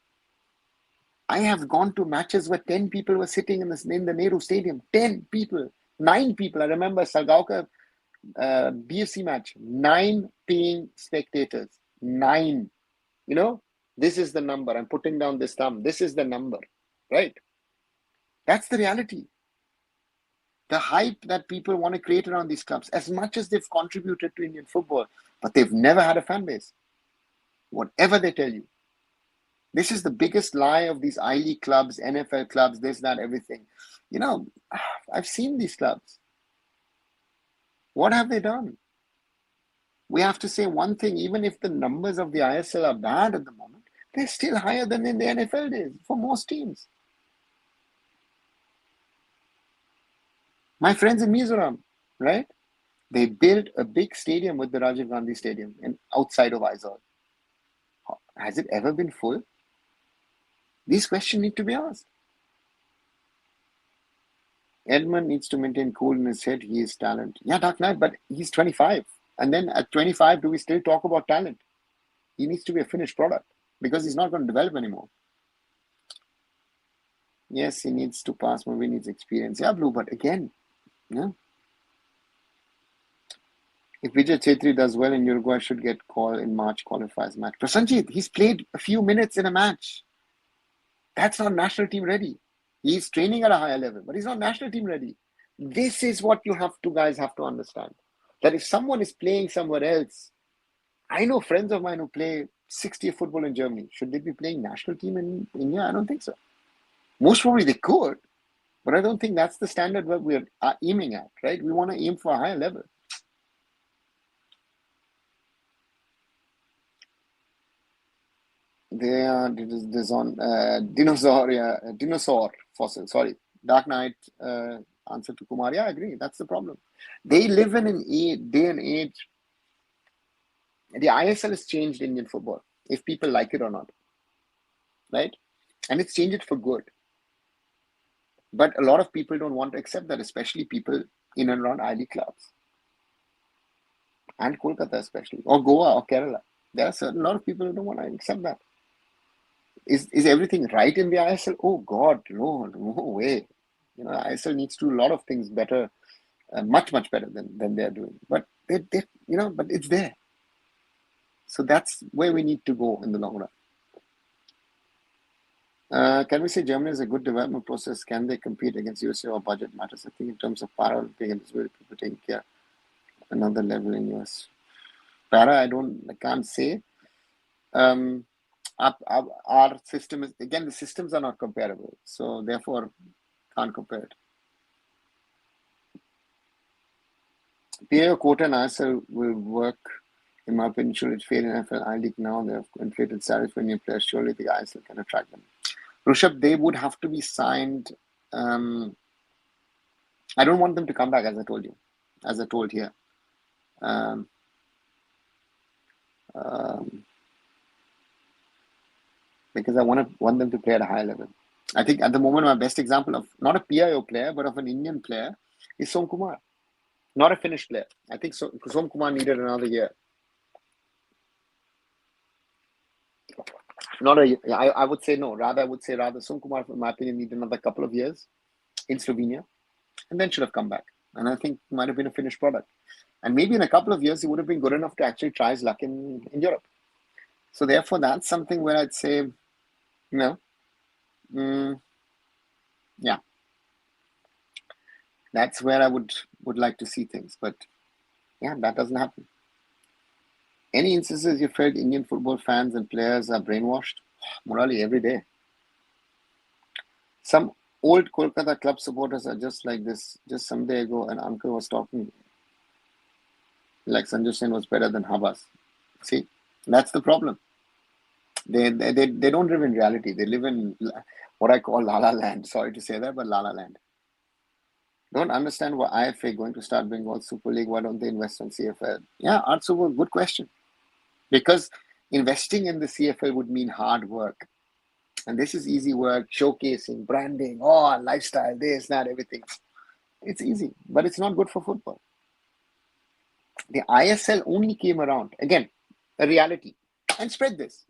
I have gone to matches where 10 people were sitting in the Nehru Stadium. 10 people, 9 people. I remember Salgaonkar BFC match, 9 paying spectators. 9. This is the number. I'm putting down this thumb. This is the number, right? That's the reality. The hype that people want to create around these clubs, as much as they've contributed to Indian football, but they've never had a fan base. Whatever they tell you. This is the biggest lie of these I-League clubs, NFL clubs, this, that, everything. I've seen these clubs. What have they done? We have to say one thing, even if the numbers of the ISL are bad at the moment, they're still higher than in the NFL days for most teams. My friends in Mizoram, right? They built a big stadium with the Rajiv Gandhi Stadium outside of Aizawl. Has it ever been full? These questions need to be asked. Edmund needs to maintain cool in his head. He is talent. Yeah, Dark Knight, but he's 25. And then at 25, do we still talk about talent? He needs to be a finished product because he's not going to develop anymore. Yes, he needs to pass more. He needs experience. Yeah, Blue, but again, if Vijay Chetri does well in Uruguay, should get called in March qualifiers match. Prasanjit, he's played a few minutes in a match. That's not national team ready. He's training at a higher level, but he's not national team ready. This is what you guys have to understand. That if someone is playing somewhere else, I know friends of mine who play 60 football in Germany. Should they be playing national team in India? I don't think so. Most probably they could, but I don't think that's the standard that we're aiming at, right? We want to aim for a higher level. There's on dinosaur fossil. Sorry, Dark Knight answer to Kumar. Yeah, I agree. That's the problem. They live in an day and age. The ISL has changed Indian football, if people like it or not, right? And it's changed it for good. But a lot of people don't want to accept that, especially people in and around I League clubs. And Kolkata especially, or Goa or Kerala. There are a lot of people who don't want to accept that. Is everything right in the ISL? Oh God, no way. ISL needs to do a lot of things better, much better than they're doing. But but it's there. So that's where we need to go in the long run. Can we say Germany is a good development process? Can they compete against USA or budget matters? I think in terms of Paralympic and this way people taking care another level in US. I can't say. Our system is, again, the systems are not comparable, so therefore can't compare it. PAO quota and ISL will work, in my opinion. Should it fail in NFL I League now? They have inflated salaries for new players. Surely the ISL can attract them. Rushabh, they would have to be signed. I don't want them to come back, as I told here. Because I want them to play at a high level. I think at the moment my best example of not a PIO player but of an Indian player is Som Kumar, not a Finnish player. I think Som Kumar needed another year. I would say no. I would say Som Kumar, in my opinion, needed another couple of years in Slovenia, and then should have come back. And I think might have been a finished product. And maybe in a couple of years he would have been good enough to actually try his luck in Europe. So therefore, that's something where I'd say, yeah, that's where I would like to see things. But yeah, that doesn't happen. Any instances you felt Indian football fans and players are brainwashed? Murali, every day. Some old Kolkata club supporters are just like this. Just some day ago, an uncle was talking like Sanjay Sen was better than Habas. See, that's the problem. They don't live in reality. They live in what I call La La Land. Sorry to say that, but La La Land. Don't understand why IFA going to start Bengal Super League. Why don't they invest on CFL? Yeah, Art Super, good question. Because investing in the CFL would mean hard work. And this is easy work, showcasing, branding, lifestyle, this, that, everything. It's easy, but it's not good for football. The ISL only came around, again, a reality. And spread this.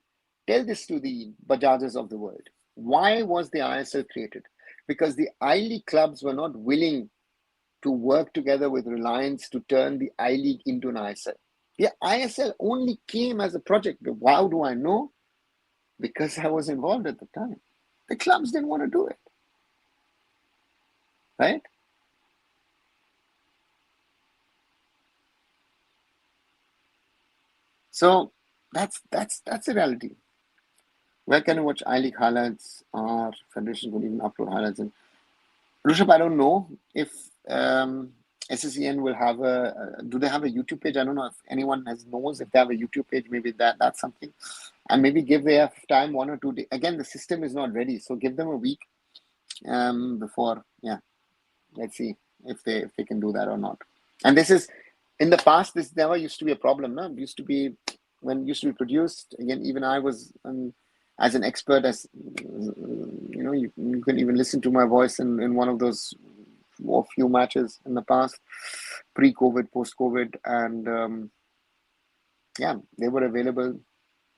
Tell this to the Bajajas of the world. Why was the ISL created? Because the I-League clubs were not willing to work together with Reliance to turn the I-League into an ISL. The ISL only came as a project. How do I know? Because I was involved at the time. The clubs didn't want to do it. Right? So that's the reality. Where can you watch I-League highlights? Or Federation would even upload highlights. And Rishabh, I don't know if SSEN will have do they have a YouTube page? I don't know if anyone knows if they have a YouTube page. Maybe that's something. And maybe give the AIFF time 1 or 2 days. Again, the system is not ready. So give them a week before, let's see if they can do that or not. And this is, in the past, this never used to be a problem. No? It used to be, when it used to be produced, again, even I was, as an expert, as you can even listen to my voice in one of those few matches in the past, pre-COVID, post-COVID, and they were available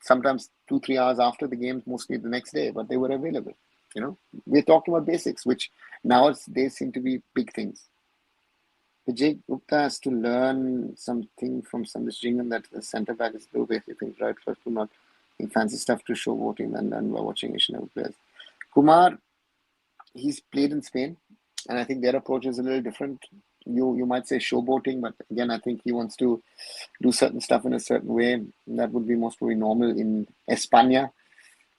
sometimes 2-3 hours after the games, mostly the next day, but they were available. We're talking about basics, which nowadays seem to be big things. Vijay Gupta has to learn something from Sandesh Jhingan that the centre back is low basic things, right? First, not fancy stuff to show voting, and then we're watching Asian level players. Kumar, he's played in Spain, and I think their approach is a little different. You might say showboating, but again, I think he wants to do certain stuff in a certain way. That would be most probably normal in España.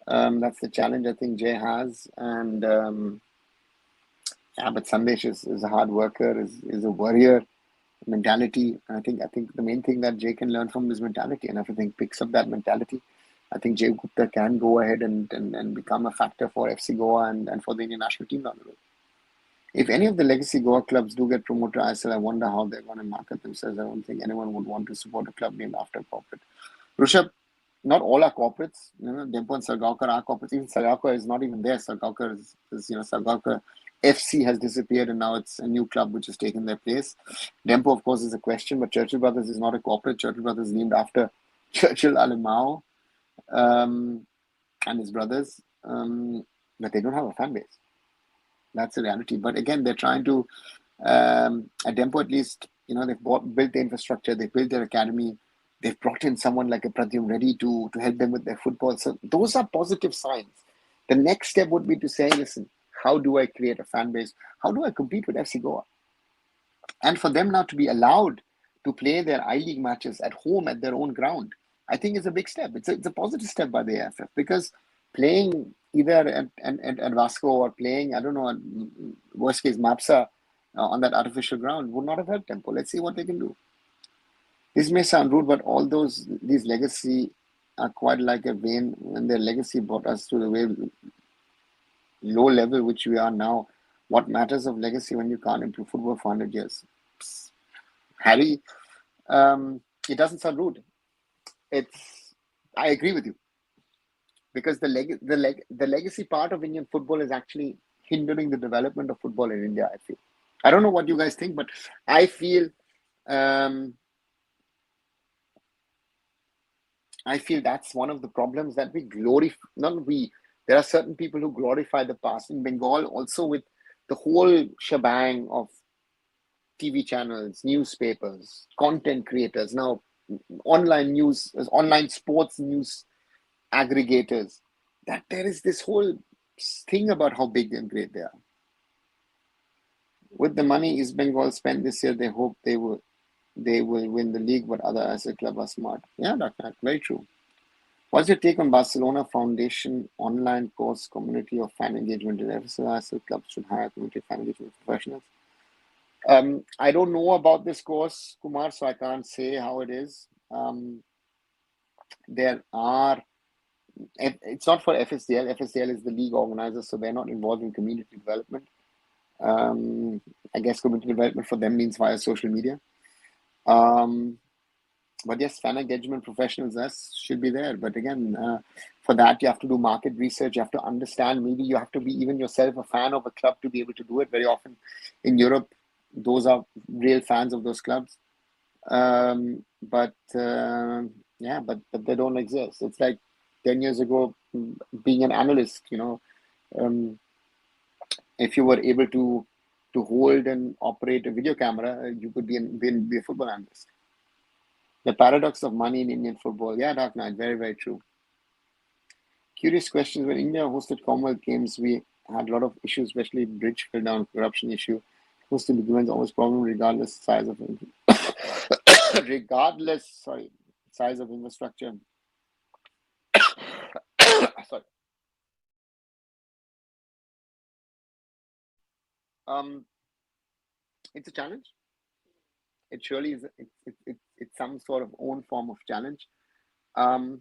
That's the challenge I think Jay has, and but Sandesh is a hard worker, is a warrior mentality. And I think the main thing that Jay can learn from is mentality, and everything picks up that mentality. I think Jay Gupta can go ahead and become a factor for FC Goa and for the Indian national team down the road. If any of the legacy Goa clubs do get promoted to ISL, I wonder how they're going to market themselves. I don't think anyone would want to support a club named after a corporate. Rishabh, not all are corporates. Dempo and Sargaukar are corporates. Even Sargaukar is not even there. Sargaukar is Sargaukar FC has disappeared and now it's a new club which has taken their place. Dempo, of course, is a question, but Churchill Brothers is not a corporate. Churchill Brothers is named after Churchill Alimao and his brothers, but they don't have a fan base. That's the reality. But again, they're trying to, at Dempo at least, they've built the infrastructure, they've built their academy, they've brought in someone like a Pradyum ready to help them with their football. So those are positive signs. The next step would be to say, listen, how do I create a fan base? How do I compete with FC Goa? And for them now to be allowed to play their I-League matches at home at their own ground, I think is a big step. It's a positive step by the AIFF, because playing either at Vasco or playing, I don't know, worst case Mapsa on that artificial ground would not have helped Tempo. Let's see what they can do. This may sound rude, but all these legacy are quite like a vein, when their legacy brought us to the way low level which we are now. What matters of legacy when you can't improve football for 100 years? Psst. Harry, it doesn't sound rude. I agree with you, because the legacy part of Indian football is actually hindering the development of football in India, I feel. I don't know what you guys think, but I feel that's one of the problems, that we glorify, there are certain people who glorify the past. In Bengal, also with the whole shebang of TV channels, newspapers, content creators, now online news, online sports news aggregators, that there is this whole thing about how big and great they are. With the money East Bengal spent this year, they hope they will win the league, but other ISL clubs are smart. Yeah, that's very true. What's your take on Barcelona Foundation online course, community of fan engagement? In ISL clubs should hire community fan engagement professionals. I don't know about this course, Kumar, so I can't say how it is. It's not for FSDL. FSDL is the league organizer, so they're not involved in community development. I guess community development for them means via social media. But yes, fan engagement professionals should be there. But again, for that, you have to do market research. You have to understand. Maybe you have to be even yourself a fan of a club to be able to do it. Very often in Europe, those are real fans of those clubs. But they don't exist. It's like 10 years ago, being an analyst, if you were able to hold and operate a video camera, you could be a football analyst. The paradox of money in Indian football. Yeah, Dark Knight, very, very true. Curious questions. When India hosted Commonwealth Games, we had a lot of issues, especially bridge fell down, corruption issue. Hosting the government's always problem, regardless size of size of infrastructure. Sorry. It's a challenge. It surely is. It's some sort of own form of challenge. But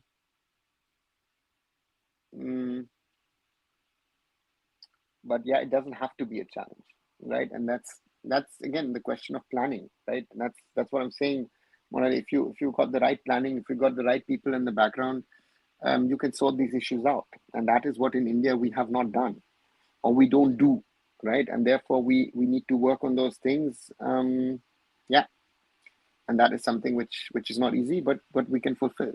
yeah, it doesn't have to be a challenge, right? And that's again the question of planning, right? And that's what I'm saying. If you got the right planning, if you got the right people in the background, you can sort these issues out. And that is what in India we have not done, or we don't do, right? And therefore we need to work on those things. Yeah. And that is something which is not easy, but we can fulfill.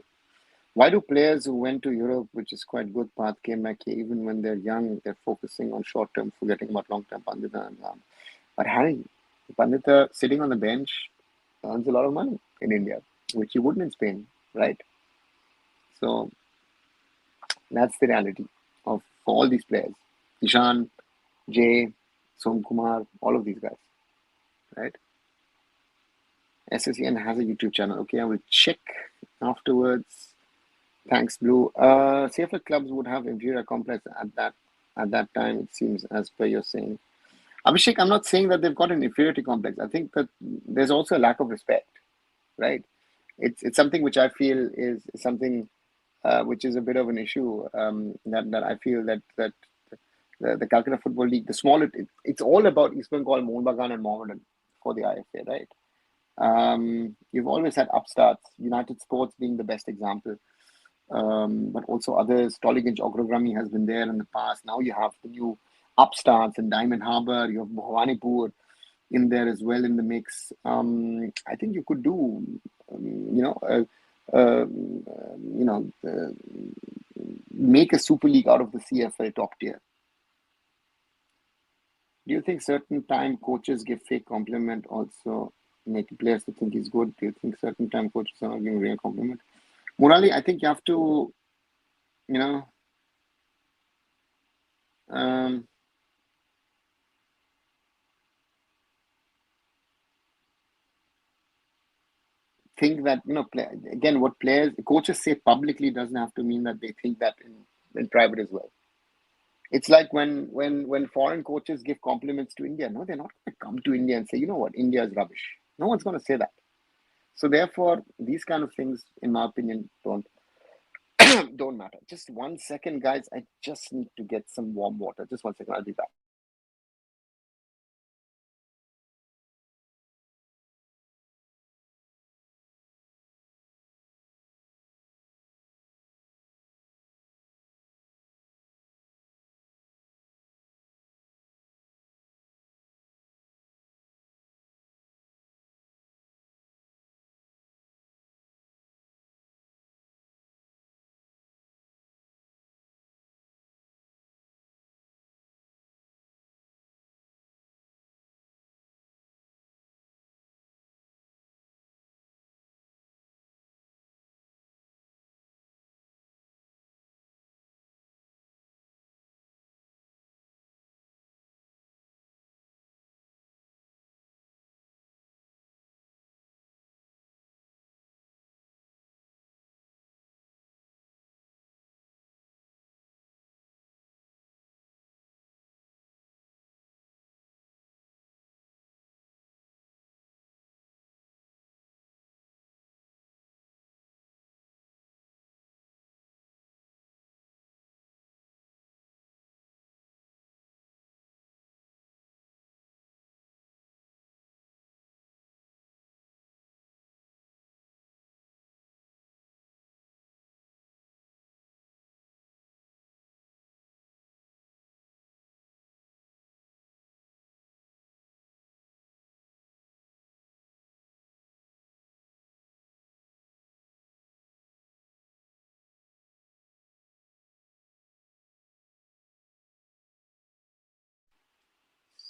Why do players who went to Europe, which is quite good path, came back here? Even when they're young, they're focusing on short term, forgetting about long term. Pandita and but Harry, Pandita sitting on the bench earns a lot of money in India, which he wouldn't in Spain, right? So that's the reality for all these players. Ishan, Jay, Som Kumar, all of these guys, right? SSEN has a YouTube channel. Okay, I will check afterwards. Thanks, Blue. CFL clubs would have inferior complex at that time, it seems, as per you're saying. Abhishek, I'm not saying that they've got an inferiority complex. I think that there's also a lack of respect, right? It's something which I feel is something which is a bit of an issue, that I feel that the Calcutta Football League, the smaller, it's all about East Bengal, Mohun Bagan and Mohammedan for the IFA, right? You've always had upstarts, United Sports being the best example. But also others. Tollygunge Ogrogrami has been there in the past. Now you have the new upstarts in Diamond Harbour. You have Bhawanipur in there as well in the mix. I think you could do, make a Super League out of the CFL top tier. Do you think certain time coaches give fake compliment also make players to think he's good? Do you think certain time coaches are not giving real compliment? Murali, I think you have to, think that, again, what coaches say publicly doesn't have to mean that they think that in private as well. It's like when foreign coaches give compliments to India, no, they're not going to come to India and say, you know what, India is rubbish. No one's going to say that. So therefore, these kind of things, in my opinion, don't matter. Just 1 second, guys. I just need to get some warm water. Just 1 second. I'll be back.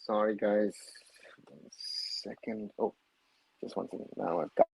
Sorry, guys. 1 second. Oh, just 1 second. Now I've got.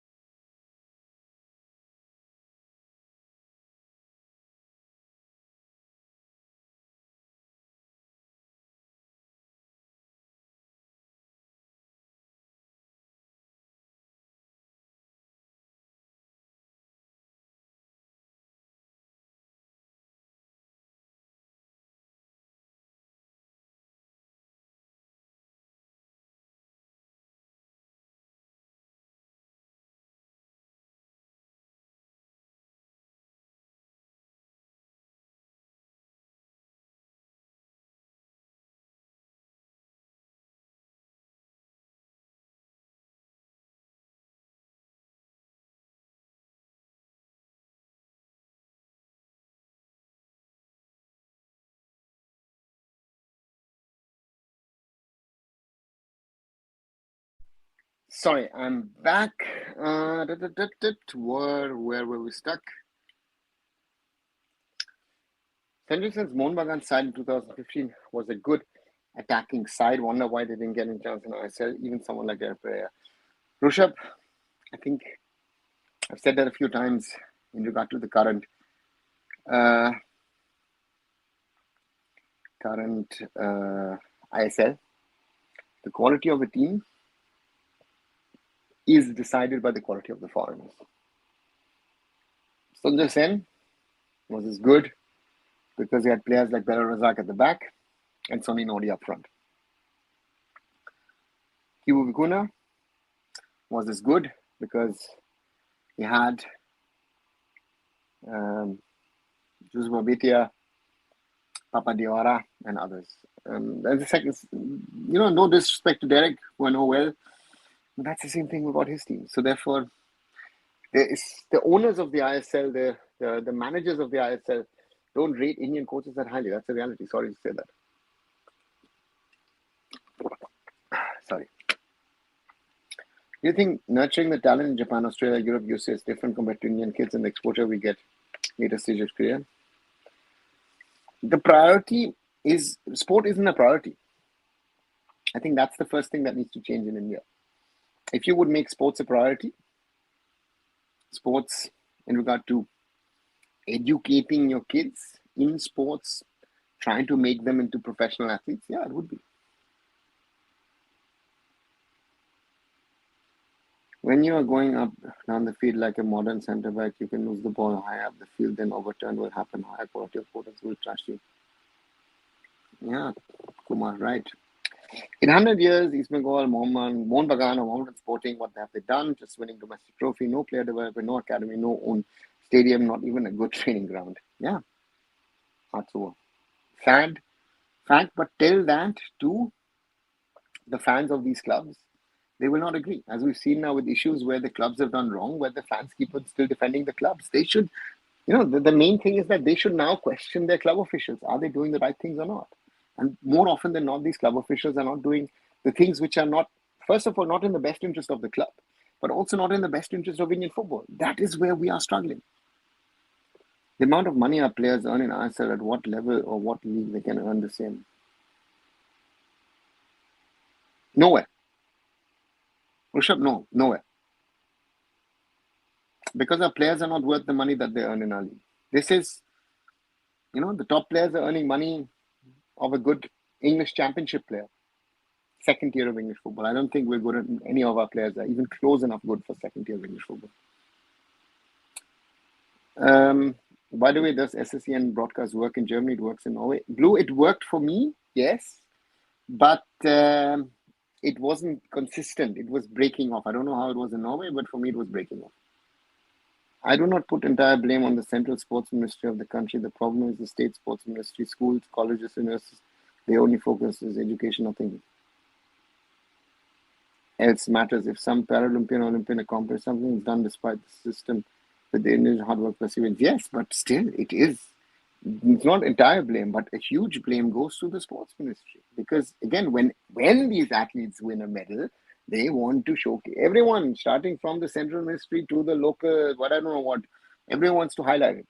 Sorry, I'm back. Where were we stuck? Henderson's Mohun Bagan side in 2015 was a good attacking side. Wonder why they didn't get any chance in ISL. Even someone like their player Rushabh, I think I've said that a few times in regard to the current ISL. The quality of a team is decided by the quality of the foreigners. Sanjay Sen was as good because he had players like Bela Razak at the back and Sonny Nodi up front. Kibu Vikuna was as good because he had Juzma Betia, Papa Diawara, and others. And the second, no disrespect to Derek, who I know well, but that's the same thing about his team. So therefore, the owners of the ISL, the managers of the ISL don't rate Indian coaches that highly. That's the reality. Sorry to say that. Sorry. Do you think nurturing the talent in Japan, Australia, Europe, USA is different compared to Indian kids and the exposure we get later stage of career? The priority is sport isn't a priority. I think that's the first thing that needs to change in India. If you would make sports a priority, sports in regard to educating your kids in sports, trying to make them into professional athletes, yeah, it would be. When you are going up down the field like a modern centre back, you can lose the ball high up the field, then overturn will happen. Higher quality opponents will trash you. Yeah, Kumar, right. In 100 years, East Bengal, Mohun Bagan, or Mohammedan Sporting, what have they done? Just winning domestic trophy, no player development, no academy, no own stadium, not even a good training ground. Yeah, hearts over. Sad fact, but tell that to the fans of these clubs, they will not agree. As we've seen now with issues where the clubs have done wrong, where the fans keep on still defending the clubs. They should, the main thing is that they should now question their club officials. Are they doing the right things or not? And more often than not, these club officials are not doing the things which are not, first of all, not in the best interest of the club, but also not in the best interest of Indian football. That is where we are struggling. The amount of money our players earn in ISL, at what level or what league they can earn the same? Nowhere. Rishabh, no, nowhere. Because our players are not worth the money that they earn in our league. This is, the top players are earning money of a good English championship player. Second tier of English football. I don't think we're good at any of our players are even close enough good for second tier of English football. By the way, does SSEN broadcast work in Germany? It works in Norway. Blue, it worked for me, yes, but it wasn't consistent. It was breaking off. I don't know how it was in Norway, but for me, it was breaking off. I do not put entire blame on the central sports ministry of the country. The problem is the state sports ministry, schools, colleges, universities. Their only focus is education, nothing else matters. If some Paralympian or Olympian accomplish something is done despite the system with the Indian hard work perseverance. Yes, but still it is. It's not entire blame, but a huge blame goes to the sports ministry. Because again, when these athletes win a medal, they want to showcase everyone, starting from the central ministry to the local, I don't know what, everyone wants to highlight it.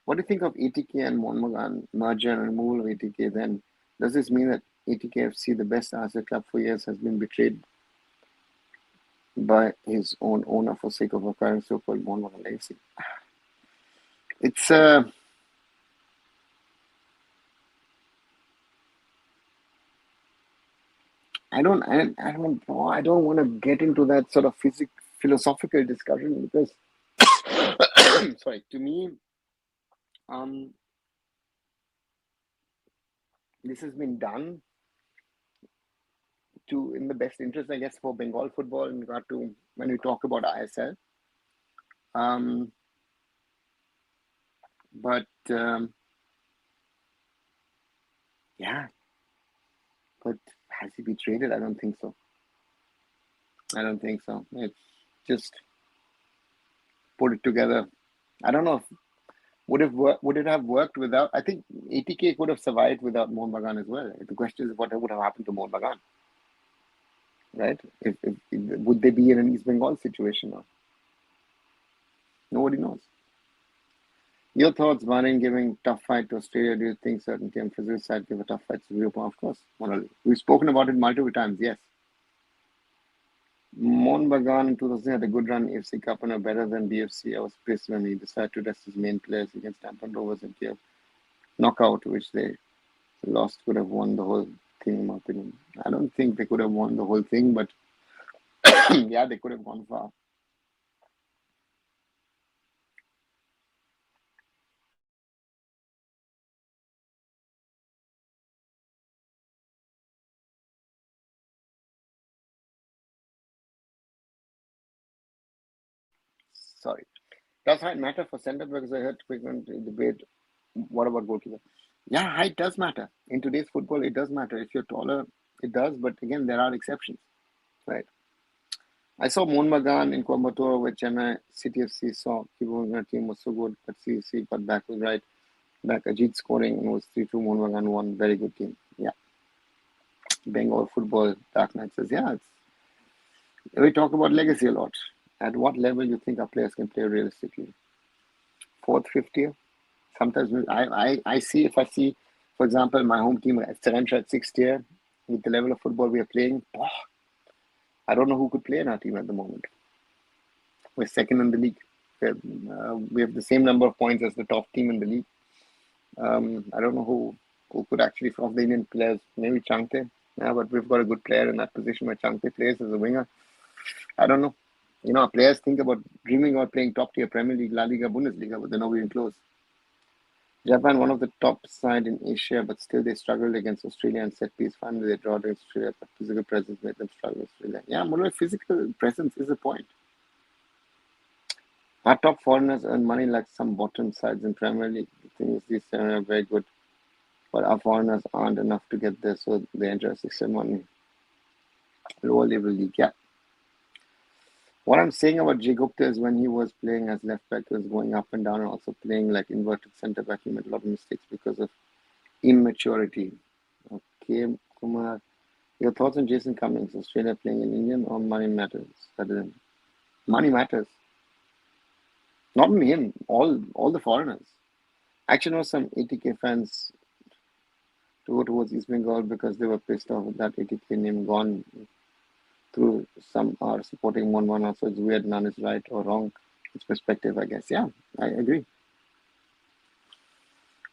What do you think of ATK and Mohun merger and removal of ATK then? Does this mean that ATKFC, the best ISL club for years, has been betrayed by his own owner for sake of acquiring so-called Mohun legacy? It's I don't want to get into that sort of philosophical discussion because sorry, to me, this has been done in the best interest, I guess, for Bengal football in regard to when we talk about ISL. But yeah, but has he betrayed it? I don't think so. It's just put it together. I don't know if would it have worked without? I think ATK could have survived without Mohun Bagan as well. The question is, what would have happened to Mohun Bagan, right? If would they be in an East Bengal situation now? Nobody knows. Your thoughts, Bahrain giving tough fight to Australia. Do you think certain team physical side give a tough fight to Vietnam? Of course, we've spoken about it multiple times. Yes. Mohun Bagan in 2000 had a good run. AFC Cup and are better than BFC. I was pissed when he decided to rest his main players against Tampa Rovers and Kiev. Knockout, which they lost, could have won the whole thing, in my opinion. I don't think they could have won the whole thing, but yeah, they could have gone far. Sorry. Does height matter for center? Because I heard frequent debate. What about goalkeeper? Yeah, height does matter. In today's football, it does matter. If you're taller, it does. But again, there are exceptions, right? I saw Mohun Bagan in Coimbatore where Chennai City FC saw Kiboga team was so good, but CC got back was right. Back Ajit scoring and was 3-2. Mohun Bagan won. Very good team. Yeah. Bengal Football Dark Knight says, yeah, we talk about legacy a lot. At what level you think our players can play realistically? Fourth, fifth year? Sometimes I see, if I see, for example, my home team at Serentra at sixth year, with the level of football we are playing, I don't know who could play in our team at the moment. We're second in the league. We have the same number of points as the top team in the league. I don't know who could actually, of the Indian players, maybe Changte. Yeah, but we've got a good player in that position where Changte plays as a winger. I don't know. Our players think about dreaming about playing top tier Premier League, La Liga, Bundesliga, but they're not even close. Japan, one of the top side in Asia, but still they struggled against Australia and set piece. Finally, they draw against Australia, but physical presence made them struggle with Australia. Yeah, more like physical presence is a point. Our top foreigners earn money like some bottom sides in Premier League. The thing is, these seven are very good, but our foreigners aren't enough to get there, so they enter a 6-1 lower level league. Yeah. What I'm saying about Jay Gupta is when he was playing as left back, he was going up and down and also playing like inverted centre back. He made a lot of mistakes because of immaturity. Okay, Kumar. Your thoughts on Jason Cummings, Australia playing in Indian or money matters? Money matters. Not only him, all the foreigners. Actually, know some 80K fans to go towards East Bengal because they were pissed off with that 80K name gone through. Some are supporting 1-1 also. It's weird, none is right or wrong. It's perspective, I guess. Yeah, I agree.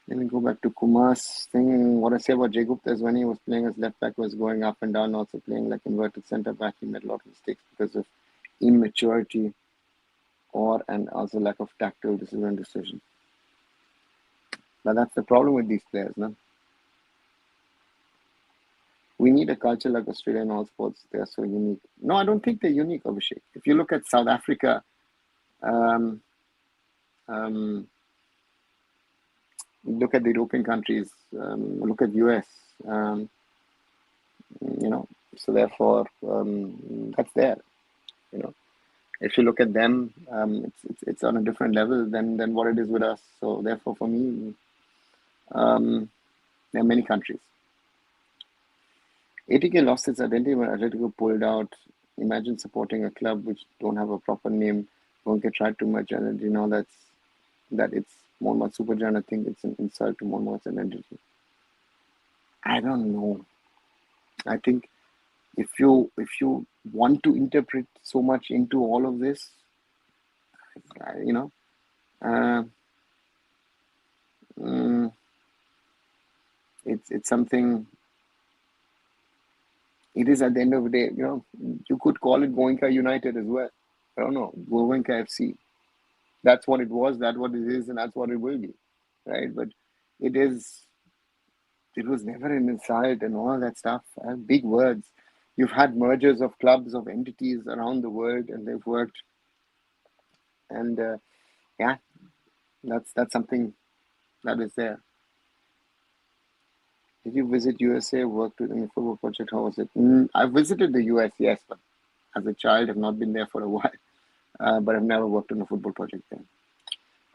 Let me go back to Kumar's thing. What I say about Jay Gupta is when he was playing as left back, was going up and down, also playing like inverted centre back. He made a lot of mistakes because of immaturity and also lack of tactical decision. But that's the problem with these players, no? We need a culture like Australia in all sports. They are so unique. No, I don't think they're unique, Abhishek. If you look at South Africa, look at the European countries, look at US, so therefore that's there. If you look at them, it's on a different level than what it is with us. So therefore, for me, there are many countries. ATK lost its identity when Atletico pulled out. Imagine supporting a club which don't have a proper name, don't get tried too much energy. Now that it's Monmouth Super Giant, I think it's an insult to Monmouth's identity. I don't know. I think if you want to interpret so much into all of this, it's something. It is at the end of the day, you could call it Goenka United as well. I don't know, Goenka FC. That's what it was, that's what it is, and that's what it will be, right? But it was never an insult and all that stuff. Big words. You've had mergers of clubs, of entities around the world, and they've worked. And yeah, that's something that is there. Did you visit USA, worked with any football project? How was it? I visited the US, yes, but as a child, I've not been there for a while. But I've never worked on a football project there.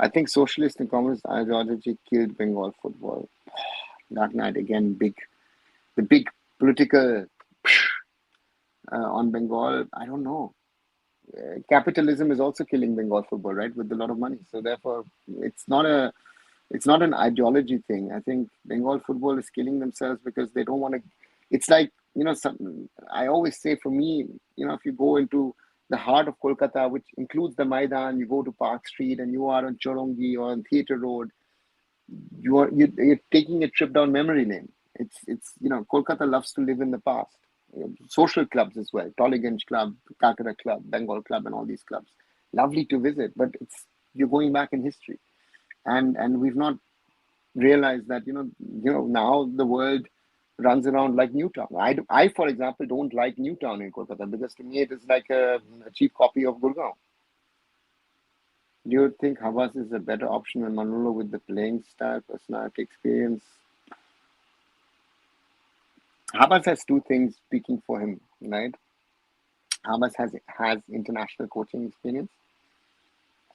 I think socialist and communist ideology killed Bengal football. Dark Knight, again, the big political on Bengal. I don't know. Capitalism is also killing Bengal football, right? With a lot of money. So therefore, it's not an ideology thing. I think Bengal football is killing themselves because they don't want to. It's like, I always say, for me, if you go into the heart of Kolkata, which includes the Maidan, you go to Park Street and you are on Chorongi or on Theatre Road, you're taking a trip down memory lane. It's Kolkata loves to live in the past. Social clubs as well, Tollygunge Club, Calcutta Club, Bengal Club, and all these clubs. Lovely to visit, but you're going back in history. And we've not realized that now the world runs around like Newtown. I for example don't like Newtown in Kolkata because to me it is like a cheap copy of Gurgaon. Do you think Havas is a better option than Manolo with the playing style, personality, experience? Havas has two things speaking for him, right? Havas has international coaching experience,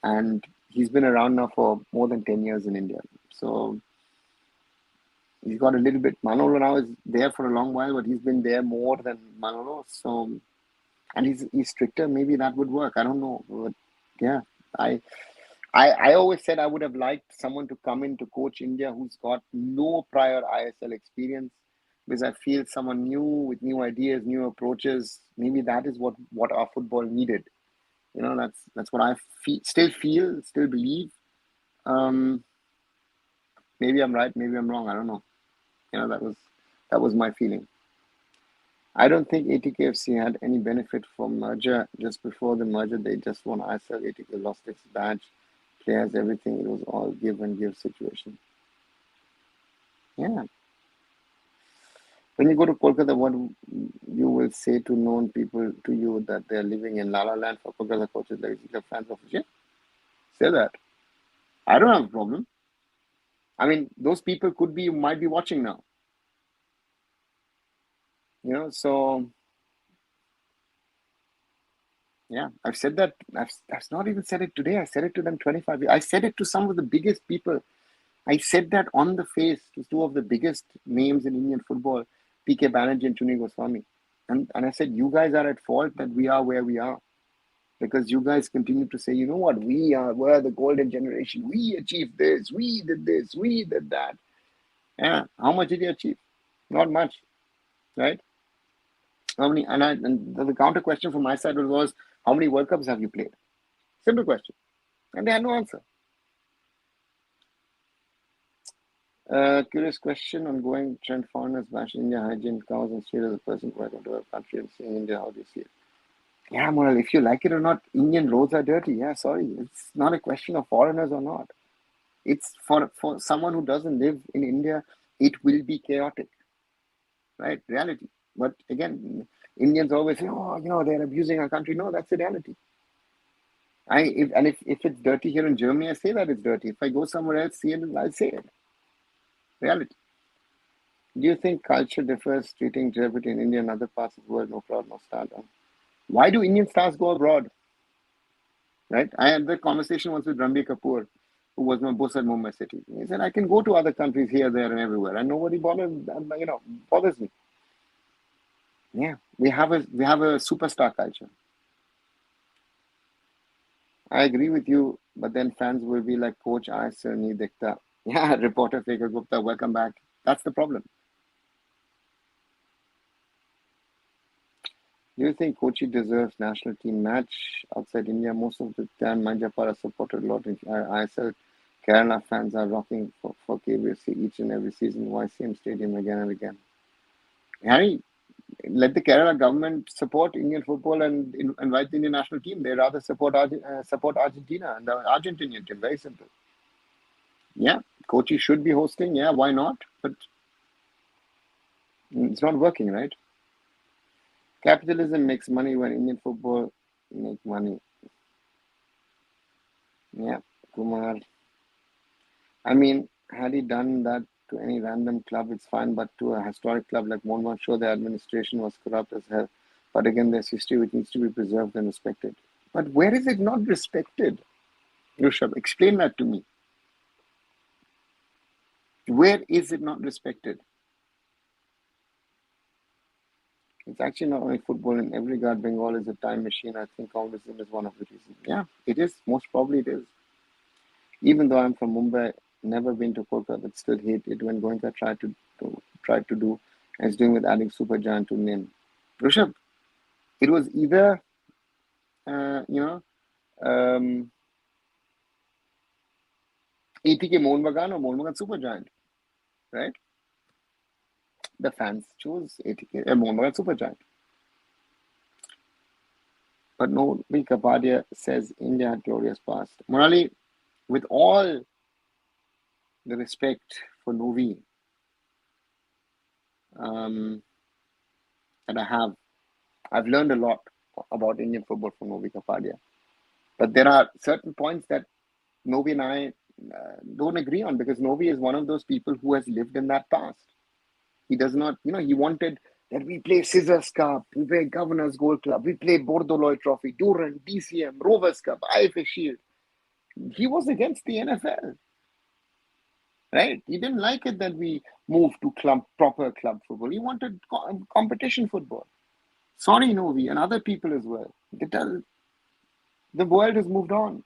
and he's been around now for more than 10 years in India. So He's got a little bit. Manolo now is there for a long while, but he's been there more than Manolo. So, and he's stricter. Maybe that would work. I don't know. But yeah, I always said I would have liked someone to come in to coach India who's got no prior ISL experience, because I feel someone new with new ideas, new approaches. Maybe that is what our football needed. That's what I still believe. Maybe I'm right, maybe I'm wrong. I don't know. That was my feeling. I don't think ATKFC had any benefit from merger. Just before the merger, they just won ISL. ATK lost its badge, players, everything. It was all give and give situation. Yeah. When you go to Kolkata, what you will say to known people to you that they're living in La La Land for Kolkata coaches like the fans of Vijay? Say that. I don't have a problem. I mean, those people might be watching now. So yeah, I've said that. I've not even said it today. I said it to them 25 years. I said it to some of the biggest people. I said that on the face to two of the biggest names in Indian football, PK Banerjee and Chuni Goswami. And I said, you guys are at fault that we are where we are. Because you guys continue to say, you know what, we're the golden generation. We achieved this, we did that. Yeah, how much did you achieve? Not much, right? How many? And the counter question from my side was, how many World Cups have you played? Simple question. And they had no answer. Curious question on going trend foreigners bash India hygiene cows and straight as a person who I go to a country and seeing India, how do you see it? Yeah, Moral, if you like it or not, Indian roads are dirty. Yeah, sorry. It's not a question of foreigners or not. It's for someone who doesn't live in India, it will be chaotic. Right? Reality. But again, Indians always say, oh, they're abusing our country. No, that's the reality. If it's dirty here in Germany, I say that it's dirty. If I go somewhere else, see it, I'll say it. Reality. Do you think culture differs, treating celebrity in India and other parts of the world, no crowd, no stardom? Why do Indian stars go abroad? Right? I had the conversation once with Ranbir Kapoor, who was my boss at Mumbai City. He said, I can go to other countries here, there, and everywhere, and nobody bothers me. Yeah, we have a superstar culture. I agree with you, but then fans will be like, Coach, ISL nahi dikhta. Yeah, reporter Faker Gupta, welcome back. That's the problem. Do you think Kochi deserves national team match outside India? Most of the time, Manjapara supported a lot in ISL. Kerala fans are rocking for KBFC each and every season. Why same stadium again and again? Harry, let the Kerala government support Indian football and invite the Indian national team. They rather support Argentina and the Argentinian team. Very simple. Yeah, Kochi should be hosting. Yeah, why not? But it's not working, right? Capitalism makes money when Indian football make money. Yeah, Kumar. I mean, had he done that to any random club, it's fine, but to a historic club like Monmouth, sure, the administration was corrupt as hell. But again, there's history which needs to be preserved and respected. But where is it not respected? Rishabh, explain that to me. Where is it not respected? It's actually not only football. In every regard, Bengal is a time machine. I think communism is one of the reasons. Yeah, it is. Most probably it is. Even though I'm from Mumbai, never been to Kolkata, but still hate it when Goenka tried to do, and it's doing with adding super giant to name. Rishabh, it was either, ATK Mohun Bagan or Mohun Bagan super giant, right? The fans chose ATK Mohun Bagan super giant. But Novi Kapadia says India had glorious past. Morali, with all the respect for Novi, and I've learned a lot about Indian football from Novi Kapadia. But there are certain points that Novi and I don't agree on, because Novi is one of those people who has lived in that past. He does not, he wanted that we play Scissors Cup, we play Governors Gold Club, we play Bordoloi Trophy, Durand, DCM, Rovers Cup, AIFF Shield. He was against the NFL. right? He didn't like it that we moved to proper club football. He wanted competition football. Sorry, Novi, and other people as well. The world has moved on.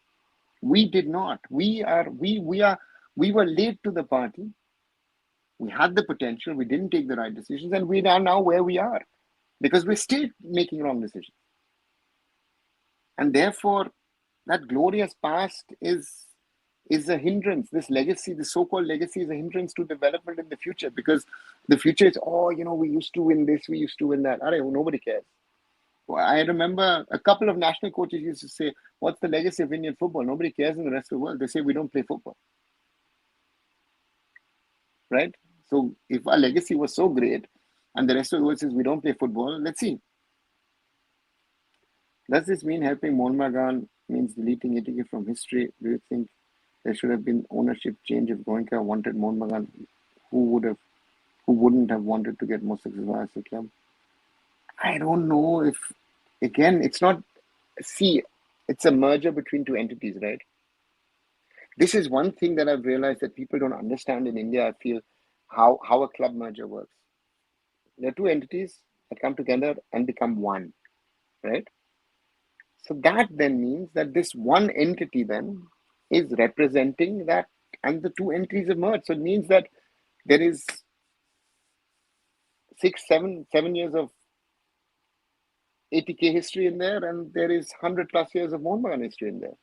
We did not. We were late to the party. We had the potential. We didn't take the right decisions, and we are now where we are because we're still making wrong decisions. And therefore, that glorious past is a hindrance. This legacy, the so-called legacy, is a hindrance to development in the future because the future is, we used to win this, we used to win that. Nobody cares. I remember a couple of national coaches used to say, what's the legacy of Indian football? Nobody cares in the rest of the world. They say we don't play football. Right? So if our legacy was so great and the rest of the world says we don't play football, let's see. Does this mean helping Mohun Bagan means deleting ATK from history? Do you think there should have been ownership change if Goenka wanted Mohun Bagan? Who wouldn't have wanted to get more successful as a club? I don't know if, again, it's not, see, it's a merger between two entities, right? This is one thing that I've realized that people don't understand in India, I feel, how a club merger works. There are two entities that come together and become one, right? So that then means that this one entity then is representing that, and the two entities have merged. So it means that there is 7 years of ATK history in there, and there is 100+ years of Mohun Bagan history in there.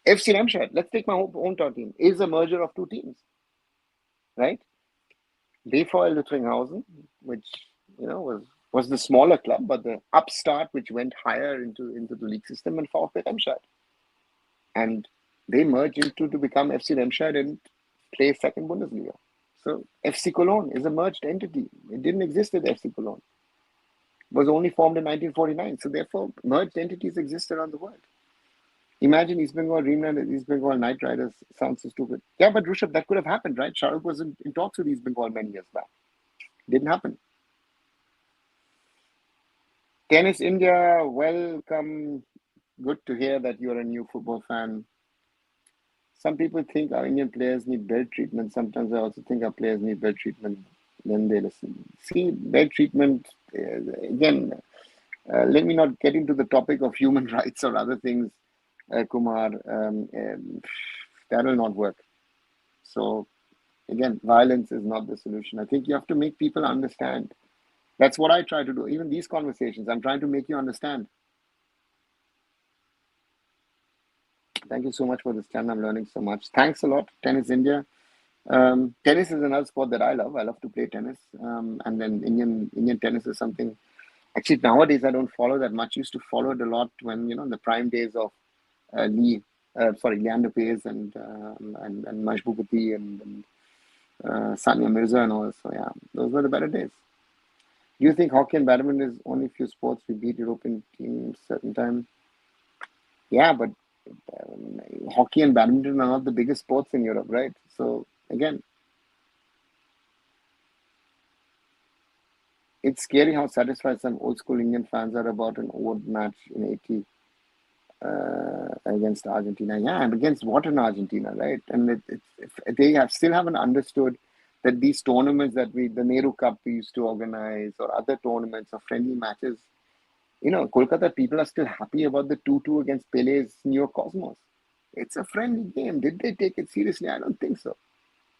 FC Remscheid, let's take my hometown team, is a merger of two teams, right? VfL Lüttringhausen, which was the smaller club, but the upstart which went higher into the league system, and VfB Remscheid, and they merged to become FC Remscheid and play second Bundesliga. So FC Cologne is a merged entity. It didn't exist as FC Cologne. It was only formed in 1949. So therefore, merged entities exist around the world. Imagine East Bengal Dreamland, East Bengal Knight Riders. Sounds so stupid. Yeah, but Rushabh, that could have happened, right? Shah Rukh was in talks with East Bengal many years back. Didn't happen. Tennis India, welcome. Good to hear that you're a new football fan. Some people think our Indian players need belt treatment. Sometimes I also think our players need belt treatment. Then they listen. See, belt treatment, again, let me not get into the topic of human rights or other things, Kumar. That will not work. So, again, violence is not the solution. I think you have to make people understand. That's what I try to do. Even these conversations, I'm trying to make you understand. Thank you so much for this channel. I'm learning so much. Thanks a lot, Tennis India. Tennis is another sport that I love. I love to play tennis. And then Indian tennis is something. Actually, nowadays I don't follow that much. Used to follow it a lot when the prime days of Leander Paes and Mahesh Bhupathi and Sania Mirza and all. So yeah, those were the better days. Do you think hockey and badminton is only few sports we beat European teams certain time? Yeah, but hockey and badminton are not the biggest sports in Europe, right? So again, it's scary how satisfied some old school Indian fans are about an old match in 80 against Argentina. Yeah, and against what in Argentina, right? And they still haven't understood that these tournaments that the Nehru Cup we used to organize, or other tournaments or friendly matches, Kolkata people are still happy about the 2-2 against Pele's New York Cosmos. It's a friendly game. Did they take it seriously? I don't think so,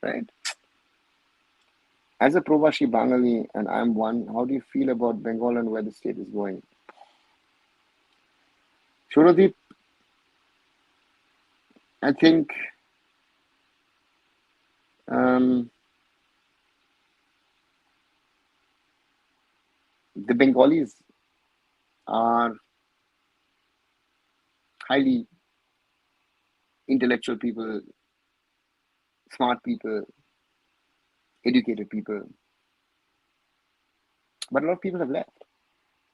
right? As a Provashi Bangali, and I'm one, how do you feel about Bengal and where the state is going? Shuradip, I think the Bengalis are highly intellectual people, smart people, educated people. But a lot of people have left,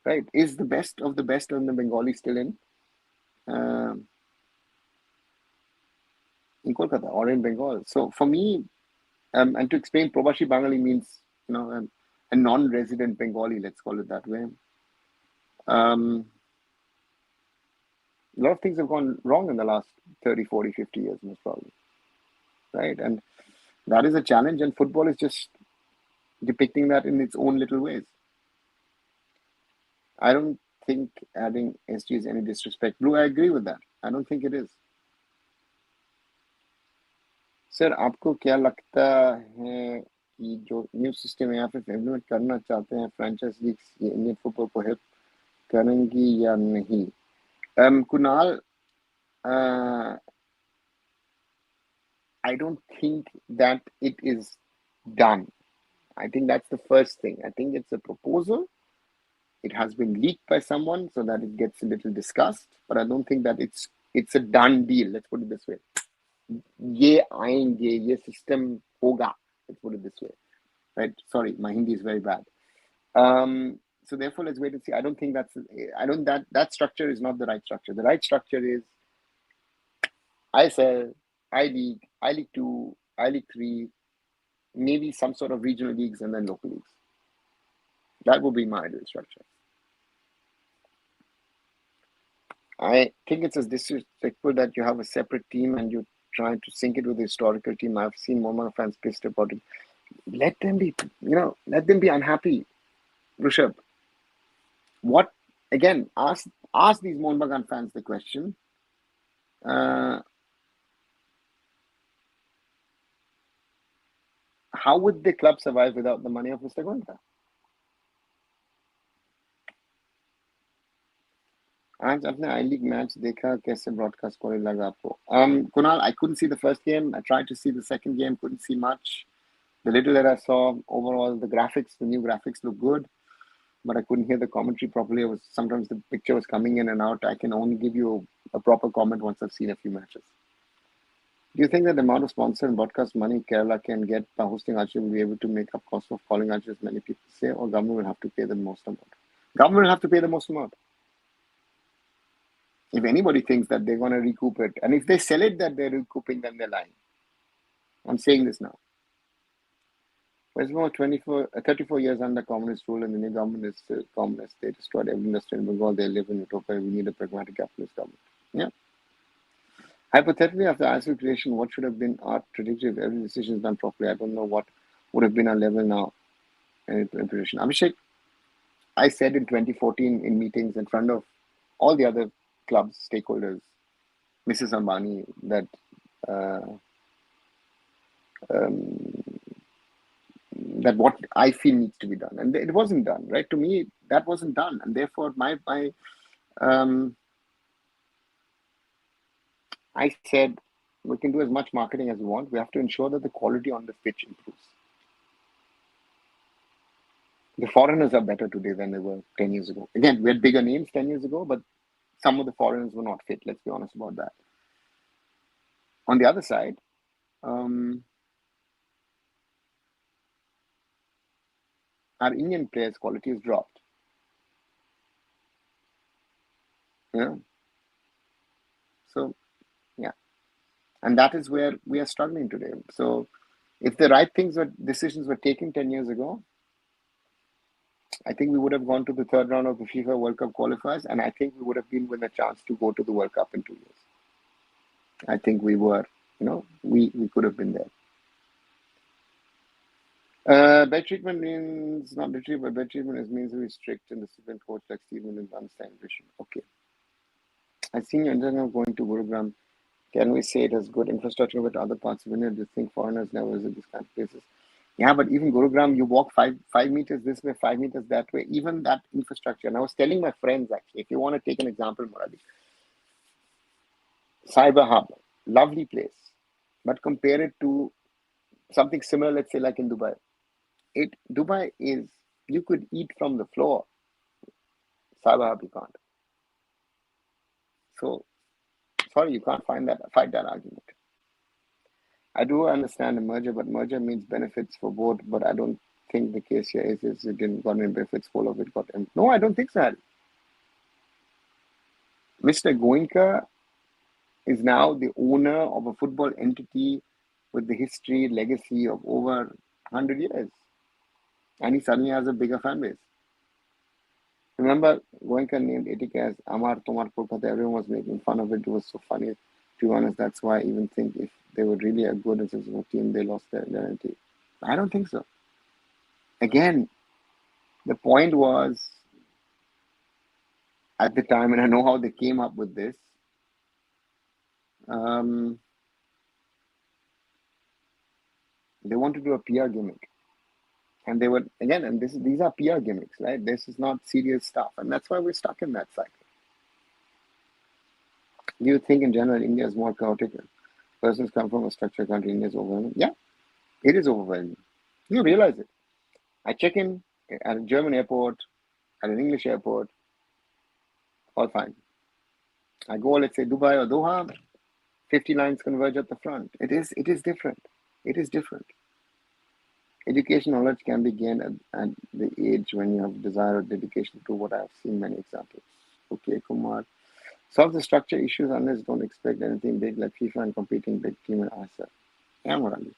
right? Is the best of the best in the Bengali still in Kolkata or in Bengal? So for me, and to explain, Provashi Bangali means, a non-resident Bengali, let's call it that way. A lot of things have gone wrong in the last 30, 40, 50 years, most probably, right? And That is a challenge, and football is just depicting that in its own little ways. I don't think adding SG is any disrespect. Blue, I agree with that. I don't think it is. Sir आपको क्या लगता है कि जो new system यहाँ पे implement करना चाहते हैं फ्रेंचाइज लीग्स ये इंडियन फुटबॉल को हेल्प करेंगी या नहीं? Kunal, I don't think that it is done. I think that's the first thing. I think it's a proposal. It has been leaked by someone so that it gets a little discussed, but I don't think that it's a done deal. Let's put it this way. ये आएंगे, ये system होगा. Let's put it this way. Right? Sorry, my Hindi is very bad. So therefore, let's wait and see. I don't think that structure is not the right structure. The right structure is ISL, I-League, I-League 2, I-League 3, maybe some sort of regional leagues and then local leagues. That would be my ideal structure. I think it's as disrespectful that you have a separate team and you're trying to sync it with the historical team. I've seen Mohammed fans pissed about it. Let them be, let them be unhappy. Rishabh, what, again, ask these Mohun Bagan fans the question. How would the club survive without the money of Mr. Goenka? आज आपने आई league match देखा, कैसे broadcast quality लगा आपको? Kunal, I couldn't see the first game. I tried to see the second game, couldn't see much. The little that I saw, overall, the new graphics look good, but I couldn't hear the commentary properly. Sometimes the picture was coming in and out. I can only give you a proper comment once I've seen a few matches. Do you think that the amount of sponsor and broadcast money Kerala can get by hosting Archie will be able to make up cost of calling Archie, as many people say, or government will have to pay the most amount? Government will have to pay the most amount. If anybody thinks that they're going to recoup it, and if they sell it that they're recouping, then they're lying. I'm saying this now. West Bengal 34 years under communist rule, and the new government is still communist. They destroyed every industry in Bengal. They live in utopia. We need a pragmatic capitalist government. Yeah. Hypothetically, after ISL creation, what should have been our trajectory if every decision is done properly? I don't know what would have been our level now in implementation. Abhishek, I said in 2014 in meetings in front of all the other clubs, stakeholders, Mrs. Ambani, that that what I feel needs to be done, and it wasn't done. Right, to me, that wasn't done, and therefore I said we can do as much marketing as we want. We have to ensure that the quality on the pitch improves. The foreigners are better today than they were 10 years ago. Again, we had bigger names 10 years ago, but some of the foreigners were not fit. Let's be honest about that. On the other side, our Indian players' quality has dropped. Yeah. So, yeah. And that is where we are struggling today. So, if the right decisions were taken 10 years ago, I think we would have gone to the third round of the FIFA World Cup qualifiers, and I think we would have been with a chance to go to the World Cup in 2 years. I think we were, we could have been there. Bed treatment means not literally, but bed treatment means to be strict and disciplined coach like Stephen and understand vision. Okay. I've seen you international going to Gurugram. Can we say it has good infrastructure with other parts of India? Do you think foreigners never visit these kind of places? Yeah, but even Gurugram, you walk 5 meters this way, 5 meters that way, even that infrastructure. And I was telling my friends, actually, if you want to take an example, Murali, Cyber Hub, lovely place, but compare it to something similar, let's say like in Dubai. Dubai is, you could eat from the floor. Cyber Hub, you can't. So, sorry, you can't fight that argument. I do understand a merger, but merger means benefits for both. But I don't think the case here is it didn't got any benefits, full of it got empty. No, I don't think so. Mr. Goenka is now the owner of a football entity with the history, legacy of over 100 years. And he suddenly has a bigger fan base. Remember, Goenka named Etika as Amar Tomar Kolkata. Everyone was making fun of it. It was so funny. To be honest, that's why I even think if they were really a good and sensible team, they lost their identity. I don't think so. Again, the point was at the time, and I know how they came up with this. They want to do a PR gimmick, and they were again, and these are PR gimmicks, right? This is not serious stuff, and that's why we're stuck in that cycle. Do you think in general India is more chaotic? Persons come from a structured country, India is overwhelming. Yeah, it is overwhelming. You realize it. I check in at a German airport, at an English airport, all fine. I go, let's say Dubai or Doha, 50 lines converge at the front. It is different. It is different. Education knowledge can be gained at the age when you have desire or dedication to what I have seen many examples. Okay, Kumar. Solve the structure issues unless don't expect anything big like FIFA and competing big team in ISL. Yeah, Murali.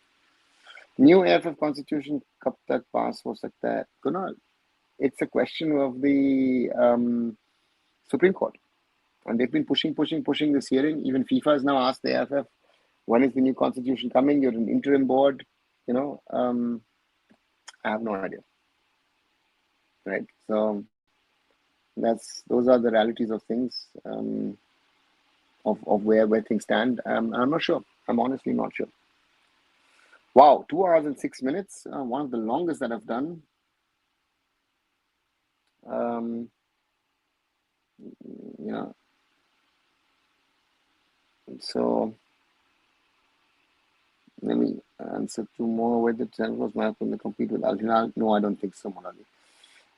New AIFF constitution कब तक pass हो सकता है? Kunal, it's a question of the Supreme Court. And they've been pushing this hearing. Even FIFA has now asked the AIFF, when is the new constitution coming? You're an interim board. You know, I have no idea. Right? So those are the realities of things, of where things stand. I'm not sure. I'm honestly not sure. Wow, 2 hours and 6 minutes. One of the longest that I've done. You know, so let me answer two more. Whether Telcos might have to compete with Al Hilal? No, I don't think so, Morali.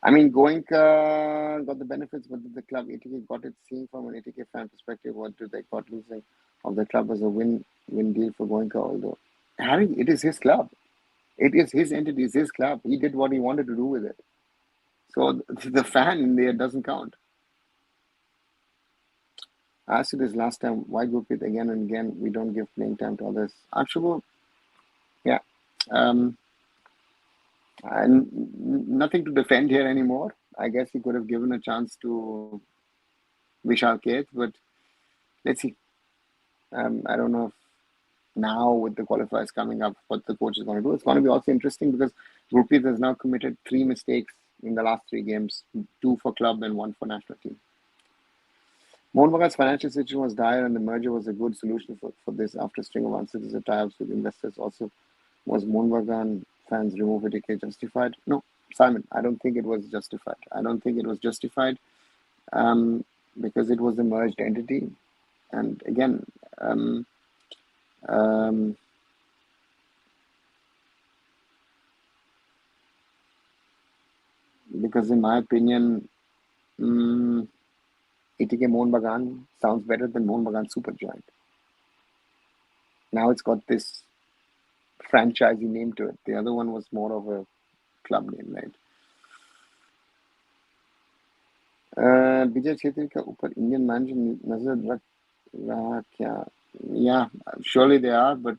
I mean, Goenka got the benefits, but did the club ATK got it? Seeing from an ATK fan perspective, what do they got losing of the club as a win deal for Goenka? Although, Harry, it is his club. It is his entity, it's his club. He did what he wanted to do with it. So the fan in there doesn't count. I asked you this last time, why Gurpreet again and again, we don't give playing time to others? Actually, yeah. Nothing to defend here anymore. I guess he could have given a chance to Vishal Keth, but let's see. I don't know if now with the qualifiers coming up, what the coach is going to do. It's going to be also interesting because Gurpreet has now committed 3 mistakes in the last 3 games, 2 for club and 1 for national team. Mohun Bagan's financial situation was dire and the merger was a good solution for this after a string of unsuccessful tie-ups with investors. Also, was Mohun Bagan fans remove ATK justified? No, Simon, I don't think it was justified. I don't think it was justified because it was a merged entity. And again, because in my opinion, ATK Mohun Bagan sounds better than Mohun Bagan Supergiant. Now it's got this franchisee name to it. The other one was more of a club name, right? Vijay Chhetri ka upar Indian manager nazar rakh raha kya? Yeah, surely they are, but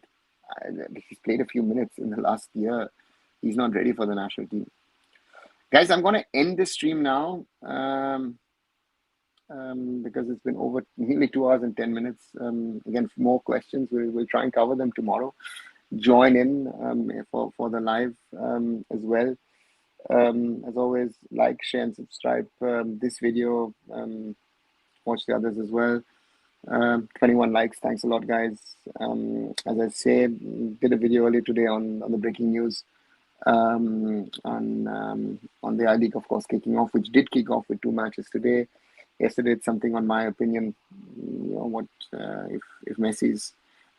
he's played a few minutes in the last year. He's not ready for the national team. Guys, I'm going to end this stream now because it's been over nearly 2 hours and 10 minutes. Again, for more questions, we'll try and cover them tomorrow. Join in for the live as well. As always, like, share, and subscribe this video. Watch the others as well. 21 likes. Thanks a lot, guys. As I said, did a video earlier today on the breaking news on the I-League, of course, kicking off, which did kick off with 2 matches today. Yesterday, it's something on my opinion. You know what? If Messi's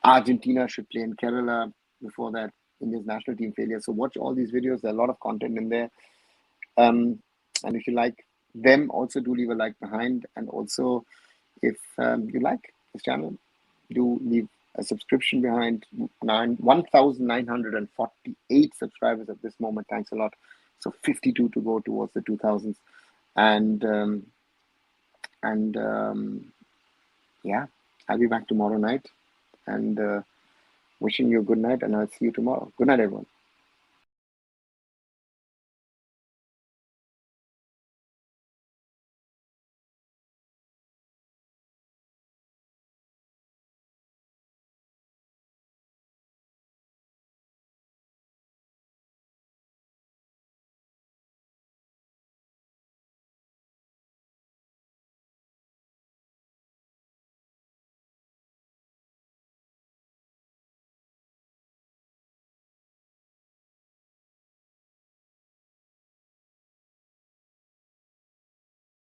Argentina should play in Kerala. Before that, India's national team failure. So watch all these videos. There's a lot of content in there. And if you like them, also do leave a like behind. And also, if you like this channel, do leave a subscription behind. 1,948 subscribers at this moment. Thanks a lot. So 52 to go towards the 2000s. And yeah, I'll be back tomorrow night. And wishing you a good night, and I'll see you tomorrow. Good night, everyone.